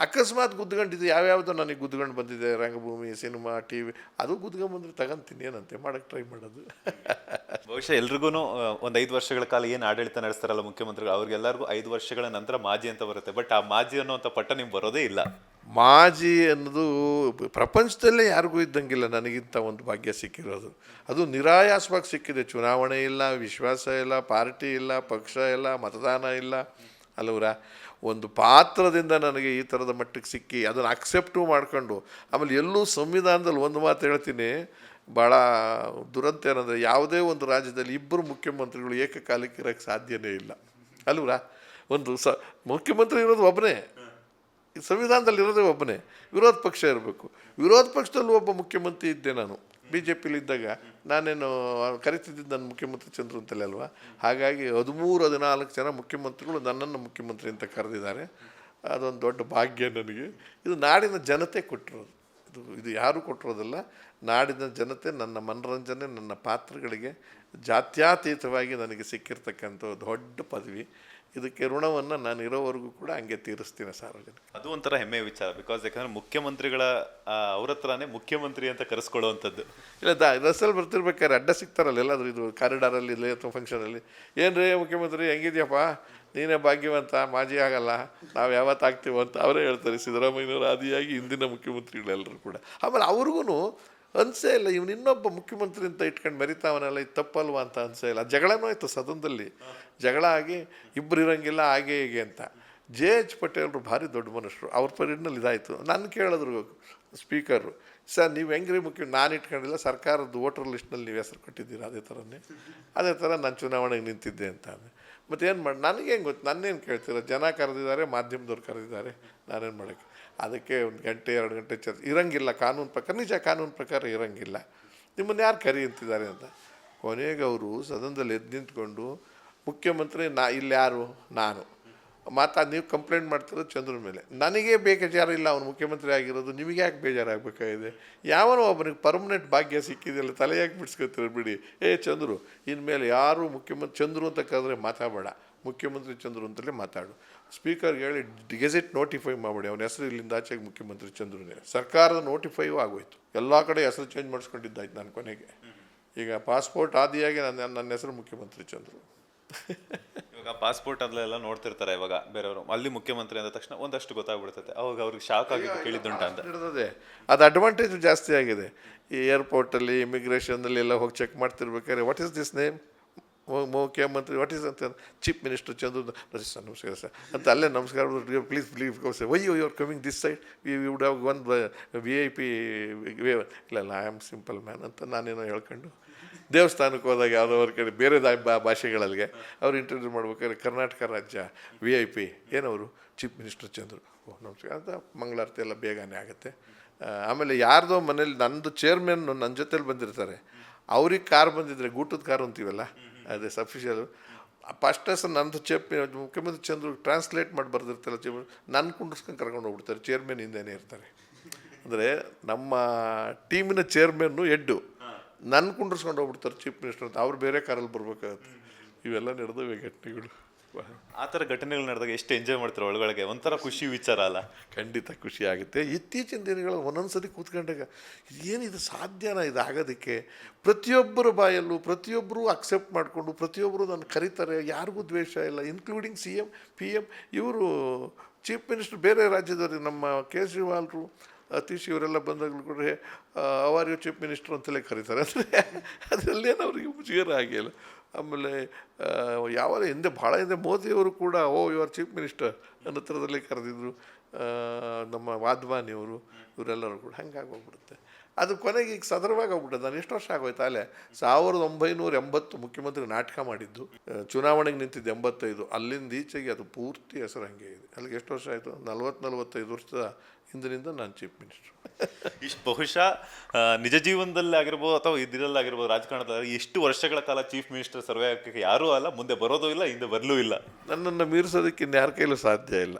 ಅಕಸ್ಮಾತ್ ಗುದ್ದುಗಂಡಿದ್ದು ಯಾವ್ಯಾವುದೋ ನನಗೆ ಗುದ್ದುಗಂಡು ಬಂದಿದೆ, ರಂಗಭೂಮಿ, ಸಿನಿಮಾ, TV, ಅದು ಗುದ್ದುಗೊಂಬಂದ್ರೆ ತಗೊಂತೀನಿ, ಏನಂತೆ ಮಾಡೋಕ್ಕೆ ಟ್ರೈ ಮಾಡೋದು. ಬಹುಶಃ ಎಲ್ರಿಗೂ ಒಂದು 5 ವರ್ಷಗಳ ಕಾಲ ಏನು ಆಡಳಿತ ನಡೆಸ್ತಾರಲ್ಲ ಮುಖ್ಯಮಂತ್ರಿಗಳು, ಅವ್ರಿಗೆಲ್ಲರಿಗೂ 5 ವರ್ಷಗಳ ನಂತರ ಮಾಜಿ ಅಂತ ಬರುತ್ತೆ. ಬಟ್ ಆ ಮಾಜಿ ಅನ್ನೋಂಥ ಪಟ್ಟ ನಿಮ್ಗೆ ಬರೋದೇ ಇಲ್ಲ. ಮಾಜಿ ಅನ್ನೋದು ಪ್ರಪಂಚದಲ್ಲೇ ಯಾರಿಗೂ ಇದ್ದಂಗಿಲ್ಲ. ನನಗಿಂತ ಒಂದು ಭಾಗ್ಯ ಸಿಕ್ಕಿರೋದು, ಅದು ನಿರಾಯಾಸವಾಗಿ ಸಿಕ್ಕಿದೆ. ಚುನಾವಣೆ ಇಲ್ಲ, ವಿಶ್ವಾಸ ಇಲ್ಲ, ಪಾರ್ಟಿ ಇಲ್ಲ, ಪಕ್ಷ ಇಲ್ಲ, ಮತದಾನ ಇಲ್ಲ, ಅಲ್ಲವರ ಒಂದು ಪಾತ್ರದಿಂದ ನನಗೆ ಈ ಥರದ ಮಟ್ಟಕ್ಕೆ ಸಿಕ್ಕಿ ಅದನ್ನು ಅಕ್ಸೆಪ್ಟು ಮಾಡ್ಕೊಂಡು, ಆಮೇಲೆ ಎಲ್ಲೂ ಸಂವಿಧಾನದಲ್ಲಿ ಒಂದು ಮಾತು ಹೇಳ್ತೀನಿ, ಭಾಳ ದುರಂತ ಏನಂದರೆ ಯಾವುದೇ ಒಂದು ರಾಜ್ಯದಲ್ಲಿ 2 ಮುಖ್ಯಮಂತ್ರಿಗಳು ಏಕಕಾಲಕ್ಕೆ ಇರೋಕ್ಕೆ ಸಾಧ್ಯನೇ ಇಲ್ಲ, ಅಲ್ವರಾ? ಒಂದು ಮುಖ್ಯಮಂತ್ರಿ ಇರೋದು ಒಬ್ಬನೇ, ಸಂವಿಧಾನದಲ್ಲಿ ಇರೋದೇ ಒಬ್ಬನೇ. ವಿರೋಧ ಪಕ್ಷ ಇರಬೇಕು. ವಿರೋಧ ಪಕ್ಷದಲ್ಲೂ ಒಬ್ಬ ಮುಖ್ಯಮಂತ್ರಿ ಇದ್ದೆ ನಾನು. BJPಲಿ ಇದ್ದಾಗ ನಾನೇನು ಕರಿತಿದ್ದಿದ್ದು ನನ್ನ ಮುಖ್ಯಮಂತ್ರಿ ಚಂದ್ರು ಅಂತಲೇ ಅಲ್ವಾ. ಹಾಗಾಗಿ 13-14 ಜನ ಮುಖ್ಯಮಂತ್ರಿಗಳು ನನ್ನನ್ನು ಮುಖ್ಯಮಂತ್ರಿ ಅಂತ ಕರೆದಿದ್ದಾರೆ. ಅದೊಂದು ದೊಡ್ಡ ಭಾಗ್ಯ ನನಗೆ. ಇದು ನಾಡಿನ ಜನತೆ ಕೊಟ್ಟಿರೋದು, ಇದು ಯಾರೂ ಕೊಟ್ಟಿರೋದಲ್ಲ. ನಾಡಿನ ಜನತೆ ನನ್ನ ಮನರಂಜನೆ, ನನ್ನ ಪಾತ್ರಗಳಿಗೆ ಜಾತ್ಯತೀತವಾಗಿ ನನಗೆ ಸಿಕ್ಕಿರ್ತಕ್ಕಂಥ ದೊಡ್ಡ ಪದವಿ. ಇದಕ್ಕೆ ಋಣವನ್ನು ನಾನು ಇರೋವರೆಗೂ ಕೂಡ ಹಂಗೆ ತೀರಿಸ್ತೀನಿ ಸಾರ್ವಜನಿಕ. ಅದು ಒಂಥರ ಹೆಮ್ಮೆಯ ವಿಚಾರ. ಯಾಕಂದರೆ ಮುಖ್ಯಮಂತ್ರಿಗಳ ಅವ್ರ ಹತ್ರನೇ ಮುಖ್ಯಮಂತ್ರಿ ಅಂತ ಕರೆಸ್ಕೊಳ್ಳುವಂಥದ್ದು. ಇಲ್ಲ, ಬಸ್ಸಲ್ಲಿ ಬರ್ತಿರ್ಬೇಕಾದ್ರೆ ಅಡ್ಡ ಸಿಗ್ತಾರಲ್ಲ ಎಲ್ಲಾದರೂ, ಇದು ಕಾರಿಡಾರಲ್ಲಿ ಇಲ್ಲ ಅಥವಾ ಫಂಕ್ಷನಲ್ಲಿ, ಏನು ರೀ ಮುಖ್ಯಮಂತ್ರಿ ಹೆಂಗಿದ್ಯಪ್ಪ, ನೀನೇ ಭಾಗ್ಯವಂತ, ಮಾಜಿ ಆಗಲ್ಲ, ನಾವು ಯಾವತ್ತು ಆಗ್ತೀವೋ ಅಂತ ಅವರೇ ಹೇಳ್ತಾರೆ. ಸಿದ್ದರಾಮಯ್ಯನವರು ಆದಿಯಾಗಿ ಹಿಂದಿನ ಮುಖ್ಯಮಂತ್ರಿಗಳೆಲ್ಲರೂ ಕೂಡ. ಆಮೇಲೆ ಅವ್ರಿಗೂ ಅನಿಸೇ ಇಲ್ಲ ಇವನು ಇನ್ನೊಬ್ಬ ಮುಖ್ಯಮಂತ್ರಿ ಅಂತ ಇಟ್ಕೊಂಡು ಮೆರಿತಾವನಲ್ಲ, ಇದು ತಪ್ಪಲ್ವಾ ಅಂತ ಅನಿಸೇ ಇಲ್ಲ. ಜಗಳನೂ ಆಯಿತು ಸದನದಲ್ಲಿ, ಜಗಳ ಆಗಿ ಇಬ್ಬರು ಇರೋಂಗಿಲ್ಲ ಹಾಗೆ ಹೀಗೆ ಅಂತ. JH ಪಟೇಲ್ರು ಭಾರಿ ದೊಡ್ಡ ಮನುಷ್ಯರು, ಅವ್ರ ಪೀರಿಯಡ್ನಲ್ಲಿ ಇದಾಯಿತು. ನನ್ನ ಕೇಳಿದ್ರು ಸ್ಪೀಕರು, ಸರ್ ನೀವು ಹೆಂಗ್ರಿ ನಾನು ಇಟ್ಕೊಂಡಿಲ್ಲ, ಸರ್ಕಾರದ ವೋಟರ್ ಲಿಸ್ಟ್ನಲ್ಲಿ ನೀವು ಹೆಸರು ಕೊಟ್ಟಿದ್ದೀರಾ, ಅದೇ ಥರ ನಾನು ಚುನಾವಣೆಗೆ ನಿಂತಿದ್ದೆ ಅಂತ. ಮತ್ತೇನು ಮಾಡಿ, ನನಗೇನು ಗೊತ್ತು, ನನ್ನೇನು ಕೇಳ್ತೀರ, ಜನ ಕರೆದಿದ್ದಾರೆ, ಮಾಧ್ಯಮದವ್ರು ಕರೆದಿದ್ದಾರೆ, ನಾನೇನು ಮಾಡೋಕ್ಕೆ. ಅದಕ್ಕೆ 1 ಗಂಟೆ 2 ಗಂಟೆ ಚರ್ಚೆ ಇರೋಂಗಿಲ್ಲ ಕಾನೂನು ಪ್ರಕಾರ. ನಿಜ, ಕಾನೂನು ಪ್ರಕಾರ ಇರೋಂಗಿಲ್ಲ. ನಿಮ್ಮನ್ನು ಯಾರು ಕರಿ ಅಂತಿದ್ದಾರೆ ಅಂತ. ಕೊನೆಗೆ ಅವರು ಸದನದಲ್ಲಿ ಎದ್ದು ನಿಂತ್ಕೊಂಡು, ಮುಖ್ಯಮಂತ್ರಿ ಇಲ್ಲಿ ಯಾರು, ನಾನು ನೀವು ಕಂಪ್ಲೇಂಟ್ ಮಾಡ್ತಿರೋದು ಚಂದ್ರನ ಮೇಲೆ, ನನಗೇ ಬೇಜಾರಿಲ್ಲ ಅವನು ಮುಖ್ಯಮಂತ್ರಿ ಆಗಿರೋದು, ನಿಮಗೆ ಯಾಕೆ ಬೇಜಾರಾಗಬೇಕಾಗಿದೆ? ಯಾವನೋ ಒಬ್ಬನಿಗೆ ಪರ್ಮನೆಂಟ್ ಭಾಗ್ಯ ಸಿಕ್ಕಿದೆಯಲ್ಲ, ತಲೆ ಯಾಕೆ ಬಿಡಿಸ್ಕೊತೀರ ಬಿಡಿ. ಚಂದ್ರು, ಇನ್ಮೇಲೆ ಯಾರು ಮುಖ್ಯಮಂತ್ರಿ ಚಂದ್ರು ಅಂತ ಕರೆದ್ರೆ ಮಾತಾಡಬೇಡ, ಮುಖ್ಯಮಂತ್ರಿ ಚಂದ್ರು ಅಂತಲೇ ಮಾತಾಡು. ಸ್ಪೀಕರ್ಗೆ ಹೇಳಿ ಗೆಜೆಟ್ ನೋಟಿಫೈ ಮಾಡಬೇಡಿ, ಅವನ ಹೆಸರು ಇಲ್ಲಿಂದ ಆಚೆಗೆ ಮುಖ್ಯಮಂತ್ರಿ ಚಂದ್ರನೇ. ಸರ್ಕಾರದ ನೋಟಿಫೈಯೂ ಆಗೋಯ್ತು, ಎಲ್ಲ ಕಡೆ ಹೆಸರು ಚೇಂಜ್ ಮಾಡಿಸ್ಕೊಂಡಿದ್ದಾಯ್ತು. ನಾನು ಕೊನೆಗೆ ಈಗ ಪಾಸ್ಪೋರ್ಟ್ ಆದಿಯಾಗಿ ನನ್ನ ಹೆಸರು ಮುಖ್ಯಮಂತ್ರಿ ಚಂದ್ರು. ಇವಾಗ ಪಾಸ್ಪೋರ್ಟ್ ಅಲ್ಲೆಲ್ಲ ನೋಡ್ತಿರ್ತಾರೆ ಇವಾಗ ಬೇರೆಯವರು, ಅಲ್ಲಿ ಮುಖ್ಯಮಂತ್ರಿ ಅಂದ ತಕ್ಷಣ ಒಂದಷ್ಟು ಗೊತ್ತಾಗ್ಬಿಡ್ತೈತೆ, ಅವಾಗ ಅವ್ರಿಗೆ ಶಾಕ್ ಆಗಿ ಕೇಳಿದ್ದುಂಟ ಅಂತ. ಅದು ಅಡ್ವಾಂಟೇಜ್ ಜಾಸ್ತಿ ಆಗಿದೆ. ಈ ಏರ್ಪೋರ್ಟಲ್ಲಿ, ಇಮಿಗ್ರೇಷನ್ನಲ್ಲಿ ಎಲ್ಲ ಹೋಗಿ ಚೆಕ್ ಮಾಡ್ತಿರ್ಬೇಕಾದ್ರೆ, ವಾಟ್ ಈಸ್ ದಿಸ್ ನೇಮ್, ಮುಖ್ಯಮಂತ್ರಿ ವಾಟ್ ಈಸ್ ಅಂತ ಚೀಫ್ ಮಿನಿಸ್ಟರ್ ಚಂದ್ರು ಸರ್ ನಮಸ್ಕಾರ ಸರ್ ಅಂತ ಅಲ್ಲೇ ನಮಸ್ಕಾರ please why you are coming this side we would have one VIP ಇಲ್ಲ ಐ ಆಮ್ ಸಿಂಪಲ್ ಮ್ಯಾನ್ ಅಂತ ನಾನೇನೋ ಹೇಳ್ಕೊಂಡು ದೇವಸ್ಥಾನಕ್ಕೆ ಹೋದಾಗ ಯಾವುದೋ ಅವ್ರ ಕಡೆ ಬೇರೆ ಭಾಷೆಗಳಿಗೆ ಅವ್ರು ಇಂಟರ್ವ್ಯೂ ಮಾಡ್ಬೇಕಾದ್ರೆ ಕರ್ನಾಟಕ ರಾಜ್ಯ VIP ಏನವರು ಚೀಫ್ ಮಿನಿಸ್ಟರ್ ಚಂದ್ರು ನಮಸ್ಕಾರ ಅಂತ ಮಂಗಳಾರತಿ ಎಲ್ಲ ಬೇಗನೆ ಆಗುತ್ತೆ. ಆಮೇಲೆ ಯಾರ್ದೋ ಮನೇಲಿ ನಂದು ಚೇರ್ಮನ್ ನನ್ನ ಜೊತೇಲಿ ಬಂದಿರ್ತಾರೆ, ಅವ್ರಿಗೆ ಕಾರ್ ಬಂದಿದ್ರೆ ಗೂಟದ ಕಾರು ಅಂತೀವಲ್ಲ ಅದೇ ಸಫಿಷಿಯಲು ಫಸ್ಟ್ ಸರ್ ನಂದು ಮುಖ್ಯಮಂತ್ರಿ ಚಂದ್ರು ಟ್ರಾನ್ಸ್ಲೇಟ್ ಮಾಡಿ ಬರ್ದಿರ್ತಾರೆ ನನ್ನ ಕುಂಡ್ರಿಸ್ಕೊಂಡು ಕರ್ಕೊಂಡು ಹೋಗ್ಬಿಡ್ತಾರೆ, ಚೇರ್ಮನ್ ಹಿಂದೆನೇ ಇರ್ತಾರೆ. ಅಂದರೆ ನಮ್ಮ ಟೀಮಿನ ಚೇರ್ಮನ್ನು ಹೆಡ್ಡು ನನ್ನ ಕುಂಡ್ರಿಸ್ಕೊಂಡು ಹೋಗ್ಬಿಡ್ತಾರೆ ಚೀಫ್ ಮಿನಿಸ್ಟರ್ ಅಂತ, ಅವ್ರು ಬೇರೆ ಕಾರಲ್ಲಿ ಬರ್ಬೇಕಾಗತ್ತೆ. ಇವೆಲ್ಲ ನಡೆದವೆ ಘಟನೆಗಳು. ಆ ಥರ ಘಟನೆಗಳು ನಡೆದಾಗ ಎಷ್ಟು ಎಂಜಾಯ್ ಮಾಡ್ತಾರೆ ಒಳಗಡೆ, ಒಂಥರ ಖುಷಿ ವಿಚಾರ ಅಲ್ಲ? ಖಂಡಿತ ಖುಷಿ ಆಗುತ್ತೆ. ಇತ್ತೀಚಿನ ದಿನಗಳು ಒಂದೊಂದ್ಸರಿ ಕೂತ್ಕೊಂಡಾಗ ಏನಿದು ಸಾಧ್ಯನಾ ಇದು ಆಗೋದಕ್ಕೆ? ಪ್ರತಿಯೊಬ್ಬರ ಬಾಯಲ್ಲೂ ಪ್ರತಿಯೊಬ್ಬರು ಅಕ್ಸೆಪ್ಟ್ ಮಾಡಿಕೊಂಡು ಪ್ರತಿಯೊಬ್ಬರು ನನ್ನ ಕರೀತಾರೆ, ಯಾರಿಗೂ ದ್ವೇಷ ಇಲ್ಲ, ಇನ್ಕ್ಲೂಡಿಂಗ್ CM PM. ಇವರು ಚೀಫ್ ಮಿನಿಸ್ಟರ್ ಬೇರೆ ರಾಜ್ಯದವ್ರಿಗೆ ನಮ್ಮ ಕೇಜ್ರಿವಾಲ್ರು ಅತೀಶ್ ಇವರೆಲ್ಲ ಬಂದಾಗಲೂ ಕೂಡ ಅವಾರ್ಯು ಚೀಫ್ ಮಿನಿಸ್ಟರ್ ಅಂತಲೇ ಕರೀತಾರೆ. ಅಂದರೆ ಅದರಲ್ಲೇನು ಅವ್ರಿಗೆ ಮುಜುಗರ ಆಗಿಲ್ಲ. ಆಮೇಲೆ ಯಾವ ಹಿಂದೆ ಭಾಳ ಹಿಂದೆ ಮೋದಿಯವರು ಕೂಡ ಯು ಆರ್ ಚೀಫ್ ಮಿನಿಸ್ಟರ್ ಅನ್ನೋ ಥರದಲ್ಲಿ ಕರೆದಿದ್ರು. ನಮ್ಮ ವಾಧ್ವಾನಿಯವರು ಇವರೆಲ್ಲರೂ ಕೂಡ ಹಂಗಾಗೋಗ್ಬಿಡುತ್ತೆ. ಅದು ಕೊನೆಗೆ ಈಗ ಸದರವಾಗಿ ಹೋಗ್ಬಿಟ್ಟೆ. ನಾನು ಎಷ್ಟು ವರ್ಷ ಆಗೋಯ್ತು ಅಲ್ಲೇ 1980 ಮುಖ್ಯಮಂತ್ರಿ ನಾಟಕ ಮಾಡಿದ್ದು, ಚುನಾವಣೆಗೆ ನಿಂತಿದ್ದು 85, ಅಲ್ಲಿಂದ ಈಚೆಗೆ ಅದು ಪೂರ್ತಿ ಹೆಸರು ಹಂಗೆ ಇದೆ. ಅಲ್ಲಿಗೆ ಎಷ್ಟು ವರ್ಷ ಆಯಿತು? 40-45 ವರ್ಷದ ಹಿಂದಿನಿಂದ ನಾನು ಚೀಫ್ ಮಿನಿಸ್ಟ್ರು. ಇಷ್ಟು ಬಹುಶಃ ನಿಜ ಜೀವನದಲ್ಲಿ ಆಗಿರ್ಬೋದು ಅಥವಾ ಇದರಲ್ಲಾಗಿರ್ಬೋದು ರಾಜಕಾರಣದಲ್ಲಿ ಎಷ್ಟು ವರ್ಷಗಳ ಕಾಲ ಚೀಫ್ ಮಿನಿಸ್ಟರ್ ಸರ್ವೆ ಹಾಕಕ್ಕೆ ಯಾರೂ ಅಲ್ಲ, ಮುಂದೆ ಬರೋದು ಇಲ್ಲ, ಹಿಂದೆ ಬರಲೂ ಇಲ್ಲ. ನನ್ನನ್ನು ಮೀರಿಸೋದಕ್ಕೆ ಇನ್ಯಾರ ಕೈಲೂ ಸಾಧ್ಯ ಇಲ್ಲ.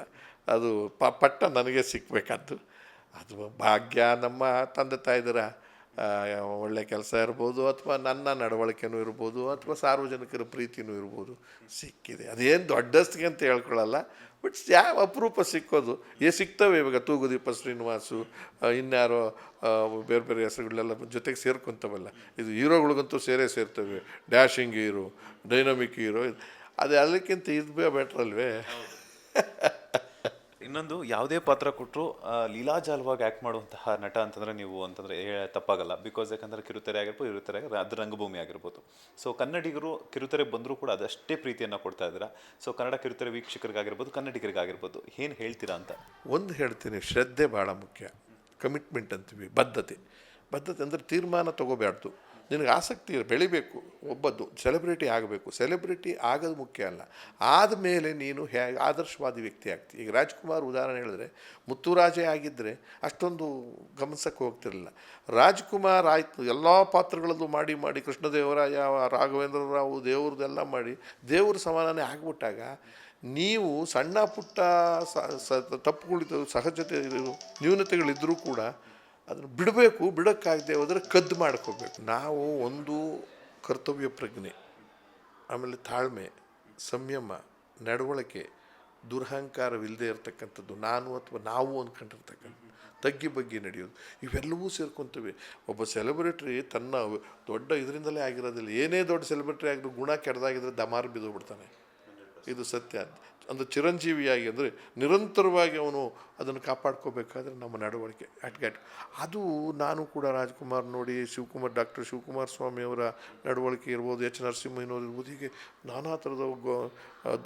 ಅದು ಪಟ್ಟ ನನಗೆ ಸಿಕ್ಕಬೇಕಾದ್ದು. ಅದು ಭಾಗ್ಯ. ನಮ್ಮ ತಂದೆ ತಾಯಿದರ ಒಳ್ಳೆ ಕೆಲಸ ಇರ್ಬೋದು, ಅಥವಾ ನನ್ನ ನಡವಳಿಕೆನೂ ಇರ್ಬೋದು, ಅಥವಾ ಸಾರ್ವಜನಿಕರ ಪ್ರೀತಿನೂ ಇರ್ಬೋದು, ಸಿಕ್ಕಿದೆ. ಅದೇನು ದೊಡ್ಡಸ್ತಿಗೆ ಅಂತ ಹೇಳ್ಕೊಳ್ಳಲ್ಲ, ಬಟ್ ಯಾವ ಅಪರೂಪ ಸಿಕ್ಕೋದು. ಸಿಗ್ತವೆ ಇವಾಗ ತೂಗುದೀಪ ಶ್ರೀನಿವಾಸು, ಇನ್ಯಾರೋ ಬೇರೆ ಬೇರೆ ಹೆಸರುಗಳೆಲ್ಲ ಜೊತೆಗೆ ಸೇರ್ಕೊತವಲ್ಲ. ಇದು ಹೀರೋಗಳಿಗಂತೂ ಸೇರ್ತವೆ. ಡ್ಯಾಶಿಂಗ್ ಹೀರೋ, ಡೈನಮಿಕ್ ಹೀರೋ, ಅದು ಅದಕ್ಕಿಂತ ಇದು ಬೆಟ್ರಲ್ವೇ. ಇನ್ನೊಂದು, ಯಾವುದೇ ಪಾತ್ರ ಕೊಟ್ಟರು ಲೀಲಾಜಾಲವಾಗಿ ಆ್ಯಕ್ಟ್ ಮಾಡುವಂತಹ ನಟ ಅಂತಂದರೆ ನೀವು ಅಂತಂದರೆ ತಪ್ಪಾಗಲ್ಲ. ಬಿಕಾಸ್ ಯಾಕಂದರೆ ಕಿರುತೆರೆ ಆಗಿರ್ಬೋದು, ಇರುತೆರೆ ಆಗಿರ್ಬೋದು, ಅದು ರಂಗಭೂಮಿ ಆಗಿರ್ಬೋದು. ಸೊ ಕನ್ನಡಿಗರು ಕಿರುತೆರೆ ಬಂದರೂ ಕೂಡ ಅದಷ್ಟೇ ಪ್ರೀತಿಯನ್ನು ಕೊಡ್ತಾ ಇದ್ದೀರಾ. ಸೊ ಕನ್ನಡ ಕಿರುತೆರೆ ವೀಕ್ಷಕರಿಗಾಗಿರ್ಬೋದು, ಕನ್ನಡಿಗರಿಗಾಗಿರ್ಬೋದು, ಏನು ಹೇಳ್ತೀರಾ ಅಂತ? ಒಂದು ಹೇಳ್ತೀನಿ, ಶ್ರದ್ಧೆ ಭಾಳ ಮುಖ್ಯ. ಕಮಿಟ್ಮೆಂಟ್ ಅಂತೀವಿ, ಬದ್ಧತೆ ಅಂದರೆ ತೀರ್ಮಾನ ತೊಗೋಬಾರ್ದು. ನಿನಗೆ ಆಸಕ್ತಿ ಬೆಳಿಬೇಕು, ಒಬ್ಬದ್ದು ಸೆಲೆಬ್ರಿಟಿ ಆಗಬೇಕು. ಸೆಲೆಬ್ರಿಟಿ ಆಗೋದು ಮುಖ್ಯ ಅಲ್ಲ, ಆದಮೇಲೆ ನೀನು ಆದರ್ಶವಾದಿ ವ್ಯಕ್ತಿ ಆಗ್ತಿ. ಈಗ ರಾಜ್ಕುಮಾರ್ ಉದಾಹರಣೆ ಹೇಳಿದ್ರೆ, ಮುತ್ತುರಾಜೇ ಆಗಿದ್ದರೆ ಅಷ್ಟೊಂದು ಗಮನಿಸಕ್ಕೆ ಹೋಗ್ತಿರಲಿಲ್ಲ. ರಾಜ್ಕುಮಾರ್ ಆಯಿತು, ಎಲ್ಲ ಪಾತ್ರಗಳಲ್ಲೂ ಮಾಡಿ ಕೃಷ್ಣದೇವರಾಯ, ರಾಘವೇಂದ್ರ ರಾವ್, ದೇವ್ರದ್ದೆಲ್ಲ ಮಾಡಿ ದೇವ್ರ ಸಮಾನನೇ ಆಗ್ಬಿಟ್ಟಾಗ ನೀವು ಸಣ್ಣ ಪುಟ್ಟ ತಪ್ಪುಗಳಿದ್ದು ಸಹಜತೆ ನ್ಯೂನತೆಗಳಿದ್ದರೂ ಕೂಡ ಅದನ್ನು ಬಿಡೋಕ್ಕಾಗದೆ ಹೋದರೆ ಕದ್ದು ಮಾಡ್ಕೋಬೇಕು. ನಾವು ಒಂದು ಕರ್ತವ್ಯ ಪ್ರಜ್ಞೆ, ಆಮೇಲೆ ತಾಳ್ಮೆ, ಸಂಯಮ, ನಡವಳಿಕೆ, ದುರಹಂಕಾರವಿಲ್ಲದೆ ಇರತಕ್ಕಂಥದ್ದು, ನಾನು ಅಥವಾ ನಾವು ಅಂದ್ಕೊಂಡಿರ್ತಕ್ಕಂಥ ತಗ್ಗಿ ಬಗ್ಗೆ ನಡೆಯೋದು, ಇವೆಲ್ಲವೂ ಸೇರ್ಕೊತವೆ. ಒಬ್ಬ ಸೆಲೆಬ್ರಿಟಿ ತನ್ನ ದೊಡ್ಡ ಇದರಿಂದಲೇ ಆಗಿರೋದಿಲ್ಲ. ಏನೇ ದೊಡ್ಡ ಸೆಲೆಬ್ರಿಟಿ ಆಗಿದ್ರು ಗುಣ ಕೆಡ್ದಾಗಿದ್ರೆ ದಮಾರು ಬಿದ್ದೋಗ್ಬಿಡ್ತಾನೆ. ಇದು ಸತ್ಯ. ಅಂದರೆ ಚಿರಂಜೀವಿಯಾಗಿ ಅಂದರೆ ನಿರಂತರವಾಗಿ ಅವನು ಅದನ್ನು ಕಾಪಾಡ್ಕೋಬೇಕಾದ್ರೆ ನಮ್ಮ ನಡವಳಿಕೆ ಅದು ನಾನು ಕೂಡ ರಾಜ್ಕುಮಾರ್ ನೋಡಿ, ಡಾಕ್ಟರ್ ಶಿವಕುಮಾರ್ ಸ್ವಾಮಿಯವರ ನಡವಳಿಕೆ ಇರ್ಬೋದು, H. ನರಸಿಂಹಯ್ಯನವ್ರು ಇರ್ಬೋದು, ಹೀಗೆ ನಾನಾ ಥರದ